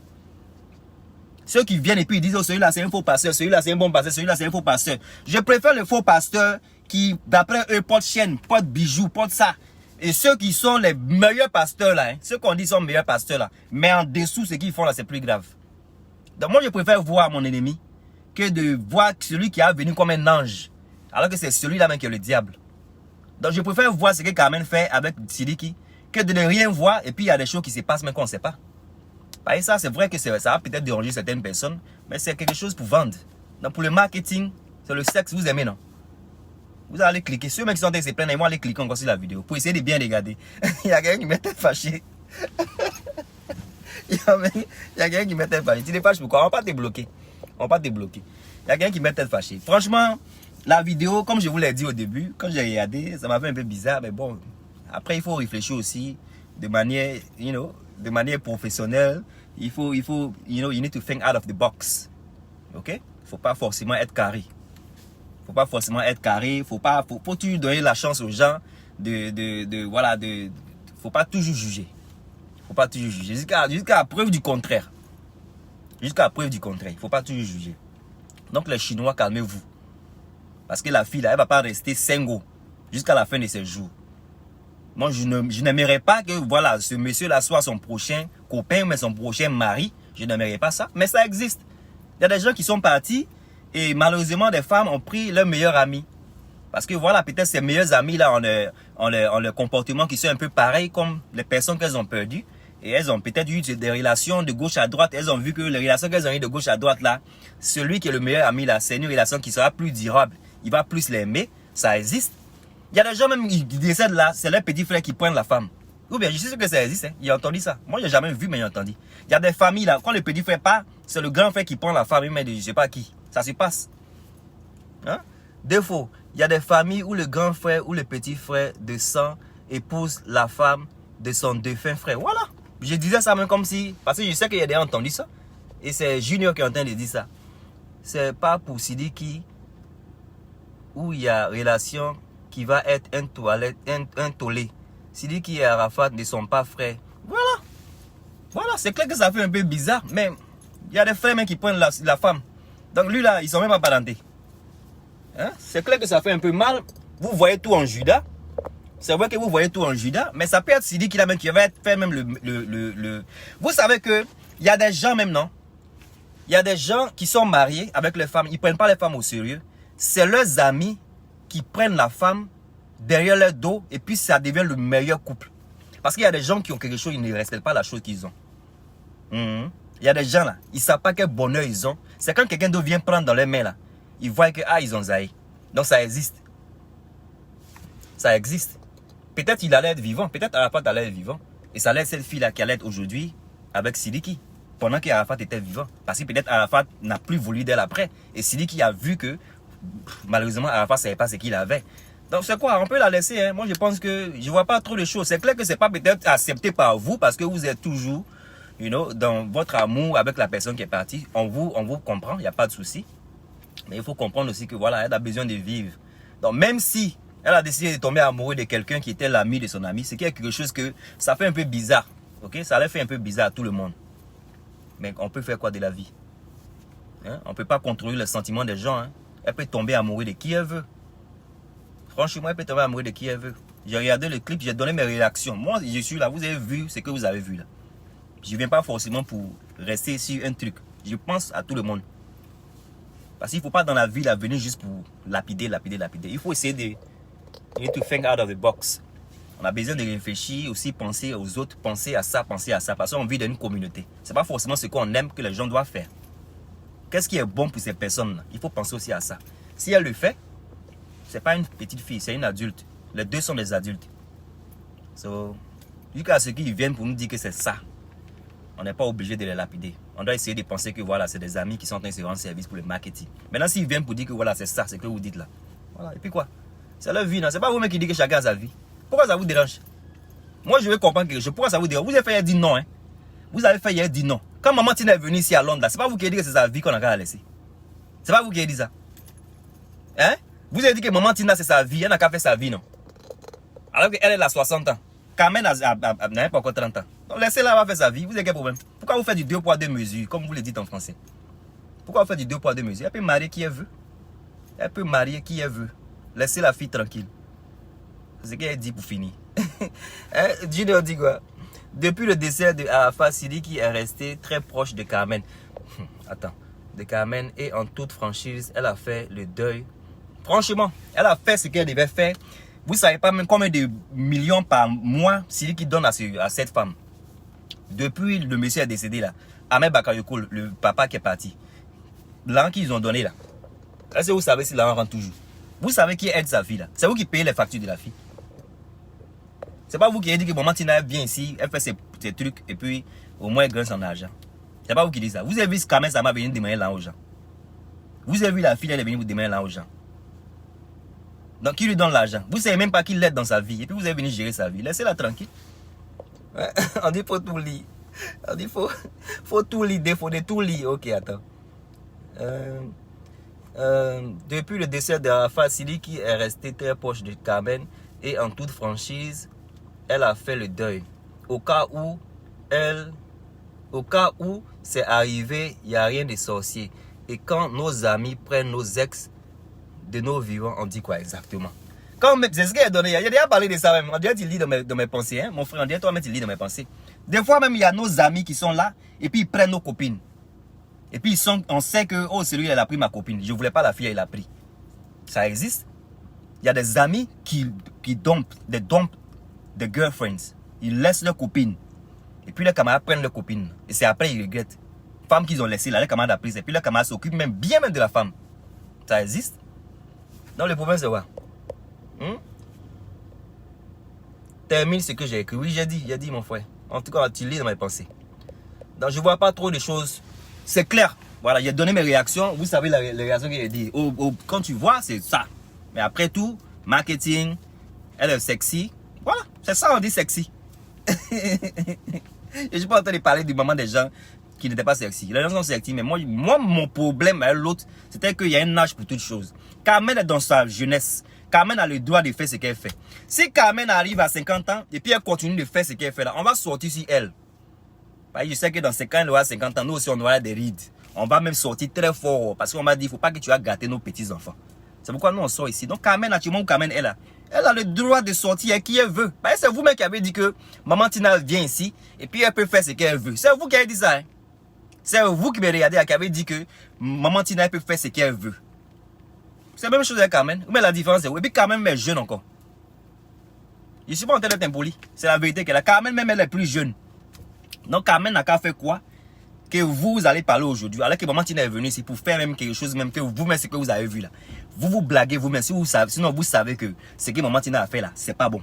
Ceux qui viennent et puis ils disent, oh, celui-là c'est un faux pasteur, celui-là c'est un bon pasteur, celui-là c'est un faux pasteur. Je préfère le faux pasteur qui, d'après eux, porte chaîne, porte bijoux, porte ça. Et ceux qui sont les meilleurs pasteurs là, hein, ceux qu'on dit sont meilleurs pasteurs là, mais en dessous, ce qu'ils font là, c'est plus grave. Donc moi, je préfère voir mon ennemi que de voir celui qui a venu comme un ange, alors que c'est celui-là même qui est le diable. Donc je préfère voir ce que Carmen fait avec Sidiki, que de ne rien voir et puis il y a des choses qui se passent même qu'on ne sait pas. Et ça, c'est vrai que ça va peut-être déranger certaines personnes, mais c'est quelque chose pour vendre. Donc pour le marketing, c'est le sexe, vous aimez, non? Vous allez cliquer. Ceux qui sont en train de se plaindre, ils vont aller cliquer encore sur la vidéo pour essayer de bien regarder. Il y a quelqu'un qui m'était fâché. Il y a quelqu'un qui m'était fâché. Tu n'es fâché pourquoi? On ne va pas te bloquer. On va pas te bloquer. Il y a quelqu'un qui m'était fâché. Franchement, la vidéo, comme je vous l'ai dit au début, quand j'ai regardé, ça m'a fait un peu bizarre, mais bon, après il faut réfléchir aussi de manière, de manière professionnelle. Il faut, you need to think out of the box. Ok? Il ne faut pas forcément être carré. Faut toujours donner la chance aux gens faut pas toujours juger. Jusqu'à preuve du contraire. Il ne faut pas toujours juger. Donc les Chinois, calmez-vous. Parce que la fille là, elle ne va pas rester single jusqu'à la fin de ses jours. Moi, je n'aimerais pas que voilà, ce monsieur-là soit son prochain copain, mais son prochain mari. Je n'aimerais pas ça. Mais ça existe. Il y a des gens qui sont partis et malheureusement, des femmes ont pris leur meilleur ami. Parce que voilà, peut-être ces meilleurs amis là ont le comportement qui sont un peu pareils comme les personnes qu'elles ont perdues. Et elles ont peut-être eu des relations de gauche à droite. Elles ont vu que les relations qu'elles ont eues de gauche à droite là, celui qui est le meilleur ami là, c'est une relation qui sera plus durable. Il va plus l'aimer. Ça existe. Il y a des gens même qui décèdent là, c'est leur petit frère qui prennent la femme. Ou bien je sais que ça existe, hein. Il a entendu ça. Moi j'ai jamais vu mais j'ai entendu. Il y a des familles là, quand le petit frère part, c'est le grand frère qui prend la femme, mais je sais pas qui. Ça se passe. Hein? Défaut, il y a des familles où le grand frère ou le petit frère de sang épouse la femme de son défunt frère. Voilà. Je disais ça même comme si, parce que je sais qu'il y a des gens qui ont entendu ça. Et c'est Junior qui est en train de dire ça. C'est pas pour Sidiki où il y a relation qui va être un tollé. Sidiki et Arafat ne sont pas frères. Voilà, c'est clair que ça fait un peu bizarre, mais il y a des frères même qui prennent la femme. Donc lui là, ils sont même pas parentés. Hein? C'est clair que ça fait un peu mal. Vous voyez tout en Judas. C'est vrai que vous voyez tout en Judas, mais ça peut être Sidiki là même qui va faire même le... Vous savez que il y a des gens même, non? Il y a des gens qui sont mariés avec les femmes, ils ne prennent pas les femmes au sérieux. C'est leurs amis qui prennent la femme derrière leur dos et puis ça devient le meilleur couple. Parce qu'il y a des gens qui ont quelque chose, ils ne respectent pas la chose qu'ils ont. Il y a des gens là, ils ne savent pas quel bonheur ils ont. C'est quand quelqu'un d'autre vient prendre dans leurs mains là, ils voient que ils ont zaï. Donc ça existe. Ça existe. Peut-être il allait être vivant, peut-être Arafat allait être vivant. Et ça laisse cette fille là qui allait être aujourd'hui avec Sidiki. Pendant qu'Arafat était vivant. Parce que peut-être Arafat n'a plus voulu d'elle après. Et Sidiki a vu que malheureusement Arafat ne savait pas ce qu'il avait. Donc c'est quoi? On peut la laisser. Hein? Moi je pense que je vois pas trop de choses. C'est clair que c'est pas peut-être accepté par vous parce que vous êtes toujours, dans votre amour avec la personne qui est partie. On vous comprend, il n'y a pas de souci. Mais il faut comprendre aussi que voilà, elle a besoin de vivre. Donc même si elle a décidé de tomber amoureuse de quelqu'un qui était l'ami de son ami, c'est quelque chose que ça fait un peu bizarre. Ok, ça leur fait un peu bizarre à tout le monde. Mais on peut faire quoi de la vie? Hein? On ne peut pas contrôler les sentiments des gens. Hein? Elle peut tomber amoureuse de qui elle veut. Franchement, elle peut tomber amoureuse de qui elle veut. J'ai regardé le clip, j'ai donné mes réactions. Moi, je suis là, vous avez vu ce que vous avez vu là. Je ne viens pas forcément pour rester sur un truc. Je pense à tout le monde. Parce qu'il ne faut pas dans la vie là, venir juste pour lapider. Il faut essayer de... You need to think out of the box. On a besoin de réfléchir, aussi penser aux autres, penser à ça. Parce qu'on vit dans une communauté. Ce n'est pas forcément ce qu'on aime que les gens doivent faire. Qu'est-ce qui est bon pour ces personnes-là? Il faut penser aussi à ça. Si elle le fait, ce n'est pas une petite fille, c'est une adulte. Les deux sont des adultes. So, jusqu'à ceux qui viennent pour nous dire que c'est ça, on n'est pas obligé de les lapider. On doit essayer de penser que voilà, c'est des amis qui sont en train de se rendre service pour le marketing. Maintenant, s'ils viennent pour dire que voilà, c'est ça, c'est ce que vous dites là. Voilà. Et puis quoi? C'est leur vie, non? C'est pas vous-même qui dites que chacun a sa vie. Pourquoi ça vous dérange? Moi, je veux comprendre quelque chose. Pourquoi ça vous dérange? Vous avez fait hier dire non, hein? Vous avez fait hier dire non. Quand maman Tina est venue ici à Londres, c'est pas vous qui avez dit que c'est sa vie qu'on a qu'à la laisser. C'est pas vous qui avez dit ça. Hein? Vous avez dit que maman Tina c'est sa vie, elle n'a qu'à faire sa vie, non? Alors qu'elle a 60 ans. Carmen n'a pas encore 30 ans. Donc laissez-la faire sa vie, vous avez quel problème? Pourquoi vous faites du 2 poids 2 mesures, comme vous le dites en français? Pourquoi vous faites du 2 poids 2 mesures? Elle peut marier qui elle veut. Elle peut marier qui elle veut. Laissez la fille tranquille. C'est ce qu'elle dit pour finir. Hein? Junior dit quoi? Depuis le décès de Arafat, Sidiki est resté très proche de Carmen. Attends. De Carmen et en toute franchise, elle a fait le deuil. Franchement, elle a fait ce qu'elle devait faire. Vous ne savez pas même combien de millions par mois Sidiki donne à cette femme. Depuis le monsieur est décédé là. Ahmed Bakayoko, le papa qui est parti. L'argent qu'ils ont donné là. Est-ce que vous savez si l'argent rentre toujours? Vous savez qui aide sa fille là? C'est vous qui payez les factures de la fille. C'est pas vous qui avez dit que maman Tina vient ici, elle fait ses trucs et puis au moins elle gagne son argent. C'est pas vous qui dites ça. Vous avez vu Carmen Sama venir demander l'argent aux gens. Vous avez vu la fille, elle est venue vous demander l'argent aux gens. Donc qui lui donne l'argent? Vous savez même pas qui l'aide dans sa vie et puis vous avez venu gérer sa vie. Laissez-la tranquille. Ouais. On dit faut tout lire. On dit faut tout lire, faut tout lire. Ok, attends. Depuis le décès de Arafat, Sidiki est resté très proche de Carmen et en toute franchise, elle a fait le deuil. Au cas où c'est arrivé, il n'y a rien de sorcier. Et quand nos amis prennent nos ex de nos vivants, on dit quoi exactement? C'est ce qu'il a donné. Il a déjà parlé de ça même. On dirait qu'il lit dans mes pensées. Hein? Mon frère, on dirait toi-même tu lis dans mes pensées. Des fois même, il y a nos amis qui sont là et puis ils prennent nos copines. Et puis on sait que oh, celui-là, il a pris ma copine. Je ne voulais pas la fille, il a pris. Ça existe. Il y a des amis qui dumpent des girlfriends. Ils laissent leurs copines. Et puis les camarades prennent leurs copines. Et c'est après ils regrettent. Femmes qu'ils ont laissées là, les camarades ont pris. Et puis les camarades s'occupent bien même de la femme. Ça existe. Donc le problème c'est quoi? Termine ce que j'ai écrit. Oui, j'ai dit mon frère. En tout cas, tu lis dans mes pensées. Donc je ne vois pas trop de choses. C'est clair. Voilà, j'ai donné mes réactions. Vous savez les réactions qu'il a dit. Quand tu vois, c'est ça. Mais après tout, marketing, elle est sexy. Voilà, c'est ça on dit sexy. Je ne suis pas en train de parler du moment des gens qui n'étaient pas sexy. Les gens sont sexy, mais moi mon problème avec l'autre, c'était qu'il y a un âge pour toute chose. Carmen est dans sa jeunesse. Carmen a le droit de faire ce qu'elle fait. Si Carmen arrive à 50 ans et puis elle continue de faire ce qu'elle fait là, on va sortir sur elle. Je sais que dans 5 ans, elle aura 50 ans, nous aussi on aura des rides. On va même sortir très fort parce qu'on m'a dit il ne faut pas que tu aies gâté nos petits-enfants. C'est pourquoi nous on sort ici. Donc Carmen, actuellement où Carmen est là, elle a le droit de sortir avec qui elle veut. C'est vous-même qui avez dit que maman Tina vient ici et puis elle peut faire ce qu'elle veut. C'est vous qui avez dit ça. Hein? C'est vous qui me regardez qui avez dit que maman Tina peut faire ce qu'elle veut. C'est la même chose avec Carmen. Mais la différence c'est où? Et puis Carmen est jeune encore. Je ne suis pas en train d'être impoli. C'est la vérité qu'elle a. Carmen même elle est plus jeune. Donc Carmen n'a qu'à faire quoi? Que vous allez parler aujourd'hui. Alors que maman Tina est venue ici pour faire même quelque chose, même que vous-même ce que vous avez vu là. Vous blaguez vous-même. Si vous savez, sinon vous savez que ce que maman Tina a fait là, c'est pas bon.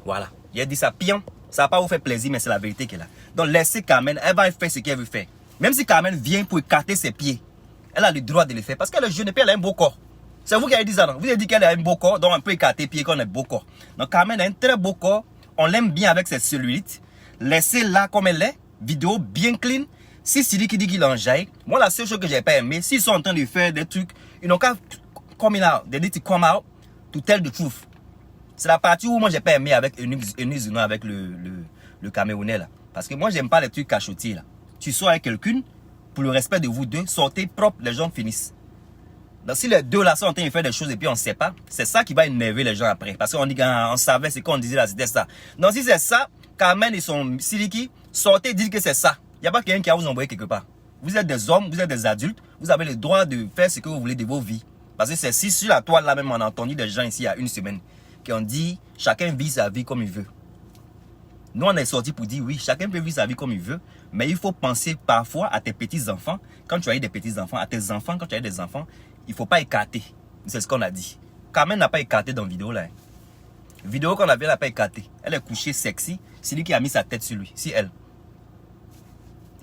Voilà. Il a dit ça pion. Ça va pas vous faire plaisir, mais c'est la vérité qu'elle a. Donc laissez Carmen, elle va faire ce qu'elle veut faire. Même si Carmen vient pour écarter ses pieds, elle a le droit de le faire parce qu'elle est jeune et puis elle a un beau corps. C'est vous qui avez dit ça, non? Vous avez dit qu'elle a un beau corps, donc on peut écarter pied qu'on a un beau corps. Donc Carmen a un très beau corps. On l'aime bien avec ses cellulites. Laissez-la comme elle est. Vidéo bien clean. Si Sidiki dit qu'il enjaille, moi la seule chose que j'ai pas aimé, s'ils sont en train de faire des trucs, ils n'ont qu'à come out. They need to come out to tell the truth. C'est la partie où moi j'ai pas aimé avec Eunice Zuna, avec le Camerounais là. Parce que moi j'aime pas les trucs cachotis là. Tu sors avec quelqu'un, pour le respect de vous deux, sortez propre, les gens finissent. Donc si les deux là sont en train de faire des choses et puis on ne sait pas, c'est ça qui va énerver les gens après. Parce qu'on dit qu'on savait ce qu'on disait là, c'était ça. Donc si c'est ça, Carmen et son Sidiki, sortez, dites que c'est ça. Il n'y a pas quelqu'un qui a vous envoyé quelque part. Vous êtes des hommes, vous êtes des adultes, vous avez le droit de faire ce que vous voulez de vos vies. Parce que c'est si sur la toile là même, on a entendu des gens ici il y a une semaine qui ont dit chacun vit sa vie comme il veut. Nous on est sortis pour dire oui, chacun peut vivre sa vie comme il veut, mais il faut penser parfois à tes petits-enfants. Quand tu as eu des petits-enfants, à tes enfants, quand tu as eu des enfants, il ne faut pas écarter. C'est ce qu'on a dit. Carmen n'a pas écarté dans la vidéo là. Vidéo qu'on a vu, elle n'a pas écarté. Elle est couchée sexy. C'est lui qui a mis sa tête sur lui. Si elle.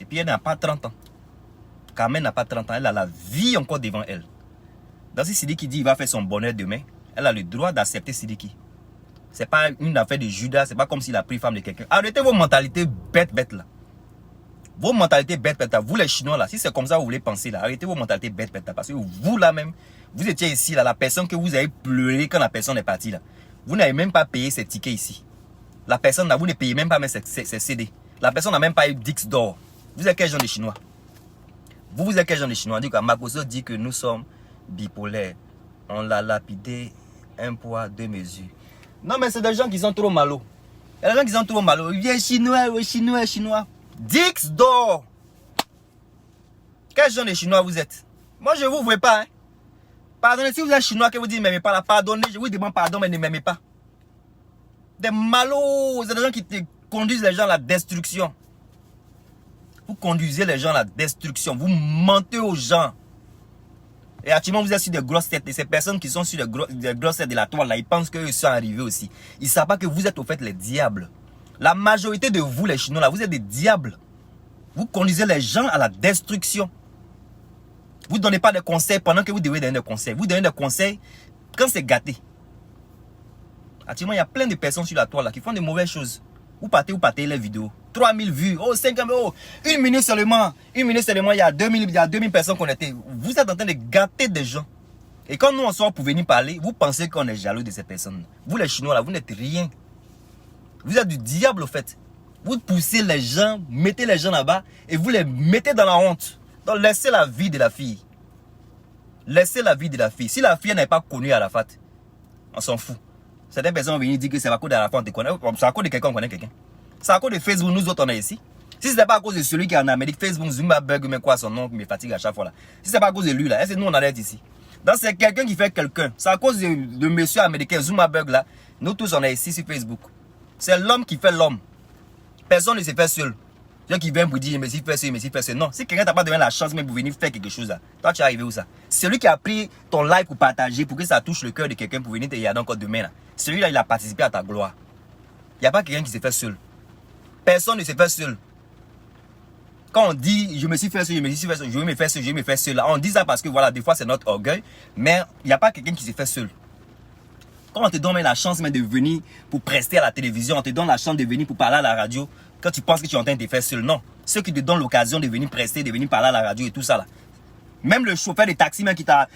Et puis elle n'a pas 30 ans. Carmen n'a pas 30 ans. Elle a la vie encore devant elle. Dans ce Sidiki dit qu'il va faire son bonheur demain, elle a le droit d'accepter Sidiki. Ce n'est pas une affaire de Judas. Ce n'est pas comme s'il a pris femme de quelqu'un. Arrêtez vos mentalités bêtes là. Vos mentalités bêtes là. Vous les Chinois là. Si c'est comme ça que vous voulez penser là. Arrêtez vos mentalités bêtes là. Parce que vous là même, vous étiez ici là. La personne que vous avez pleuré quand la personne est partie là. Vous n'avez même pas payé ses tickets ici. La personne là, vous ne payez même pas ses CD. La personne n'a même pas eu Dix d'or. Vous êtes quel genre de Chinois? Vous êtes quel genre de Chinois? On dit que Makoso dit que nous sommes bipolaires. On l'a lapidé, un poids, deux mesures. Non mais c'est des gens qui sont trop malos. Il y a des gens qui sont trop malos. Ils viennent chinois. Dix d'or. Quel genre de Chinois vous êtes? Moi je ne vous vois pas. Hein? Pardonnez, si vous êtes Chinois que vous dites ne m'aimez pas là, pardonnez, je vous demande pardon mais ne m'aimez pas. Des malos, c'est des gens qui conduisent les gens à la destruction. Vous conduisez les gens à la destruction. Vous mentez aux gens. Et actuellement, vous êtes sur des grosses têtes. Et ces personnes qui sont sur des grosses têtes de la toile, là, ils pensent qu'ils sont arrivés aussi. Ils ne savent pas que vous êtes au fait les diables. La majorité de vous, les Chinois, là, vous êtes des diables. Vous conduisez les gens à la destruction. Vous ne donnez pas de conseils pendant que vous devez donner des conseils. Vous donnez des conseils quand c'est gâté. Actuellement, il y a plein de personnes sur la toile là, qui font de mauvaises choses. Vous partez les vidéos. 3000 vues, oh 5 000, oh, une minute seulement, il y a 2000 personnes connectées. Vous êtes en train de gâter des gens. Et quand nous on sort pour venir parler, vous pensez qu'on est jaloux de ces personnes. Vous les Chinois là, vous n'êtes rien. Vous êtes du diable au fait. Vous poussez les gens, mettez les gens là-bas et vous les mettez dans la honte. Donc laissez la vie de la fille. Laissez la vie de la fille. Si la fille n'est pas connue à la fat, on s'en fout. Certaines personnes vont venir dire que c'est à cause de la fat, on te connaît. C'est à cause de quelqu'un, on connaît quelqu'un. C'est à cause de Facebook, nous autres on est ici. Si ce n'est pas à cause de celui qui est en Amérique, Facebook, Zumabug, mais quoi son nom, qui me fatigue à chaque fois là. Si ce n'est pas à cause de lui là, est-ce que nous on en est ici? Donc c'est quelqu'un qui fait quelqu'un. C'est à cause de monsieur américain Zumabug là. Nous tous on est ici sur Facebook. C'est l'homme qui fait l'homme. Personne ne se fait seul. Quelqu'un qui vient pour dire, mais si fait ça, mais si fait ça. Non, si quelqu'un t'a pas donné la chance même pour venir faire quelque chose là, toi tu es arrivé où ça? Celui qui a pris ton like pour partager, pour que ça touche le cœur de quelqu'un pour venir te regarder encore demain là. Celui-là, il a participé à ta gloire. Il n'y a pas quelqu'un qui se fait seul. Personne ne se fait seul. Quand on dit, je me suis fait seul, je me fais seul, je me fais seul, là, on dit ça parce que voilà, des fois c'est notre orgueil, mais il n'y a pas quelqu'un qui se fait seul. Quand on te donne la chance même de venir pour prester à la télévision, on te donne la chance de venir pour parler à la radio, quand tu penses que tu es en train de te faire seul, non. Ceux qui te donnent l'occasion de venir prester, de venir parler à la radio et tout ça là. Même le chauffeur de taxi même qui t'a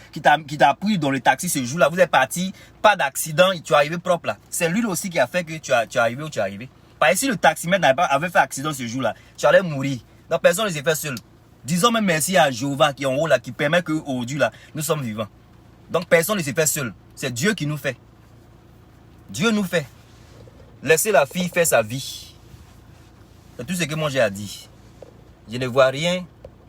pris dans le taxi ce jour-là, vous êtes parti, pas d'accident, tu es arrivé propre là. C'est lui aussi qui a fait que tu es arrivé où tu es arrivé. Parce que si le taximètre avait fait accident ce jour-là, tu allais mourir. Donc personne ne s'est fait seul. Disons même merci à Jéhovah qui est en haut là, qui permet qu'aujourd'hui là, nous sommes vivants. Donc personne ne s'est fait seul. C'est Dieu qui nous fait. Dieu nous fait. Laissez la fille faire sa vie. C'est tout ce que moi j'ai à dire. Je ne vois rien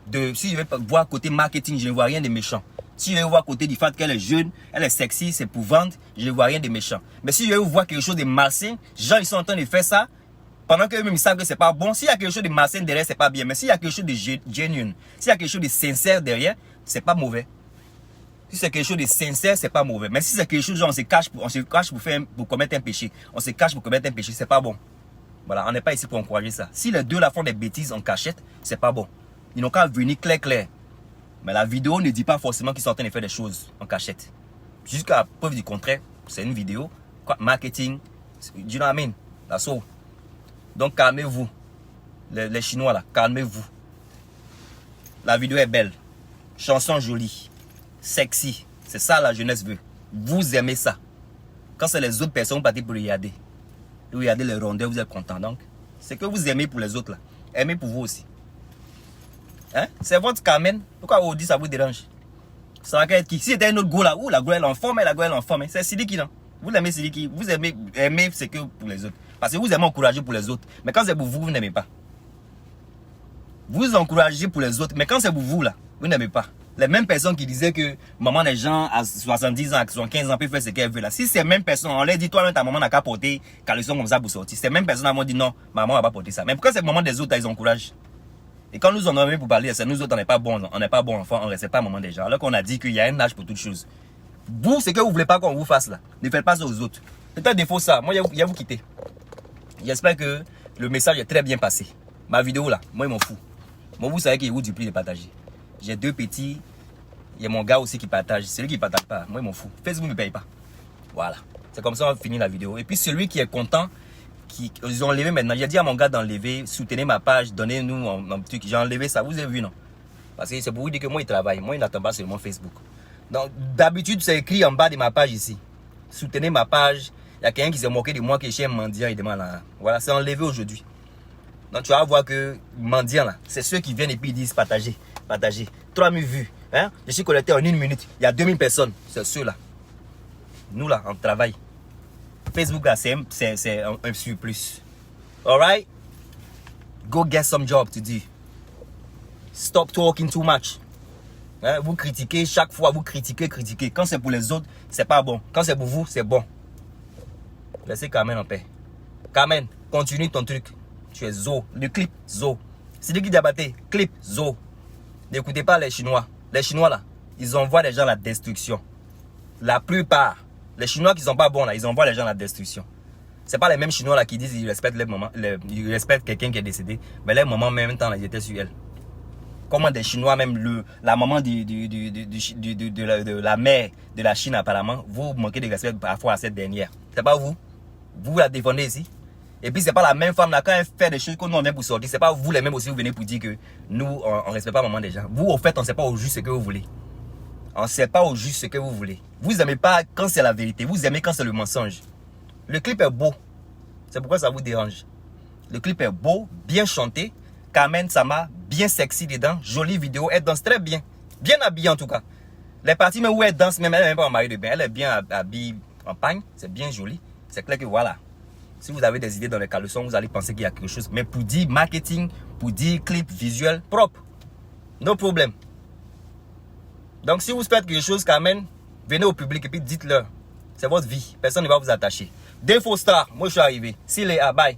de... Si je vais voir côté marketing, je ne vois rien de méchant. Si je vais voir côté du fait qu'elle est jeune, elle est sexy, c'est pour vendre, je ne vois rien de méchant. Mais si je vais voir quelque chose de malsain, les gens ils sont en train de faire ça, pendant qu'eux-mêmes ils savent que c'est pas bon. S'il y a quelque chose de malsain derrière, c'est pas bien. Mais s'il y a quelque chose de genuine, s'il y a quelque chose de sincère derrière, c'est pas mauvais. Si c'est quelque chose de sincère, c'est pas mauvais. Mais si c'est quelque chose, genre, on se cache pour commettre un péché. On se cache pour commettre un péché, c'est pas bon. Voilà, on n'est pas ici pour encourager ça. Si les deux là font des bêtises en cachette, c'est pas bon. Ils n'ont qu'à venir clair. Mais la vidéo ne dit pas forcément qu'ils sont en train de faire des choses en cachette. Jusqu'à preuve du contraire, c'est une vidéo. Quoi, marketing, you know what I mean? That's all. Donc calmez-vous. Les Chinois là, calmez-vous. La vidéo est belle. Chanson jolie. Sexy. C'est ça la jeunesse veut. Vous aimez ça. Quand c'est les autres personnes, vous partez pour regarder. Vous regardez les rondeurs, vous êtes content. Donc, c'est que vous aimez pour les autres là. Aimez pour vous aussi. Hein? C'est votre Carmen. Pourquoi vous dites ça vous dérange? Ça va être qui? Si c'était un autre go là, la go elle est en forme, la go elle est en forme. C'est Sidiki non? Vous aimez Sidiki. Vous aimez c'est que pour les autres. Parce que vous aimez encourager pour les autres. Mais quand c'est pour vous, vous n'aimez pas. Vous encouragez pour les autres. Mais quand c'est pour vous là, vous n'aimez pas. Les mêmes personnes qui disaient que maman des gens à 70 ans, à 75 ans peut faire ce qu'elle veut là. Si ces mêmes personnes, on leur dit toi-même ta maman n'a qu'à porter caleçon comme ça pour sortir. Ces mêmes personnes m'ont dit non, maman va pas porter ça. Mais pourquoi c'est le moment des autres, ils encouragent? Et quand nous en avons pour parler, c'est nous autres, on n'est pas bons enfants, on ne respecte pas le moment des gens. Alors qu'on a dit qu'il y a un âge pour toutes choses. Vous, c'est que vous voulez pas qu'on vous fasse là. Ne faites pas ça aux autres. Peut-être défaut ça. Moi, il y a vous quitter. J'espère que le message est très bien passé. Ma vidéo là, moi, il m'en fout. Moi, vous savez qu'il y a où du prix de partager. J'ai 2 petits. Il y a mon gars aussi qui partage. Celui qui ne partage pas, moi, il m'en fout. Facebook ne me paye pas. Voilà. C'est comme ça qu'on va finir la vidéo. Et puis, celui qui est content, ils ont enlevé maintenant. J'ai dit à mon gars d'enlever, soutenez ma page, donnez-nous un truc. J'ai enlevé ça. Vous avez vu, non? Parce que c'est pour vous dire que moi, il travaille. Moi, il n'attend pas seulement Facebook. Donc, d'habitude, c'est écrit en bas de ma page ici. Soutenez ma page. Il y a quelqu'un qui s'est moqué de moi, qui est chez mendiant. Il demande là. Voilà, c'est enlevé aujourd'hui. Donc, tu vas voir que mendiant là, c'est ceux qui viennent et puis ils disent partagez, partagez. 3000 vues. Hein? Je suis connecté en 1 minute. Il y a 2000 personnes. C'est ceux-là. Nous là, on travaille. Facebook là, c'est un surplus. Alright? Go get some job to do. Stop talking too much. Hein? Vous critiquez chaque fois, vous critiquez. Quand c'est pour les autres, c'est pas bon. Quand c'est pour vous, c'est bon. Laissez Carmen en paix. Carmen, continue ton truc. Tu es Zo. Le clip Zo. Sidiki Diabaté, clip Zo. N'écoutez pas les Chinois. Les Chinois là, ils envoient les gens à la destruction. La plupart. Les Chinois qui sont pas bons là, ils envoient les gens à la destruction. C'est pas les mêmes Chinois là qui disent qu'ils respectent les mamans, ils respectent quelqu'un qui est décédé. Mais les mamans, en même temps, là, ils étaient sur elle. Comment des Chinois, même la maman de la mère de la Chine apparemment, vous manquez de respect parfois à cette dernière. C'est pas vous. Vous la défendez ici. Et puis c'est pas la même femme là, quand elle fait des choses que nous on vient pour sortir, c'est pas vous les mêmes aussi, vous venez pour dire que nous on respecte pas la maman des gens. Vous au fait on sait pas au juste ce que vous voulez. On ne sait pas au juste ce que vous voulez. Vous n'aimez pas quand c'est la vérité. Vous aimez quand c'est le mensonge. Le clip est beau. C'est pourquoi ça vous dérange. Le clip est beau, bien chanté. Carmen Sama, bien sexy dedans. Jolie vidéo. Elle danse très bien. Bien habillée en tout cas. Les parties mais où elle danse, même elle n'est même pas en maillot de bain. Elle est bien habillée en pagne. C'est bien joli. C'est clair que voilà. Si vous avez des idées dans les caleçons, vous allez penser qu'il y a quelque chose. Mais pour dire marketing, pour dire clip visuel propre, no problème. Donc si vous faites quelque chose, Carmen, venez au public et puis dites-leur. C'est votre vie. Personne ne va vous attacher. Défaut star, moi je suis arrivé. S'il est à bye.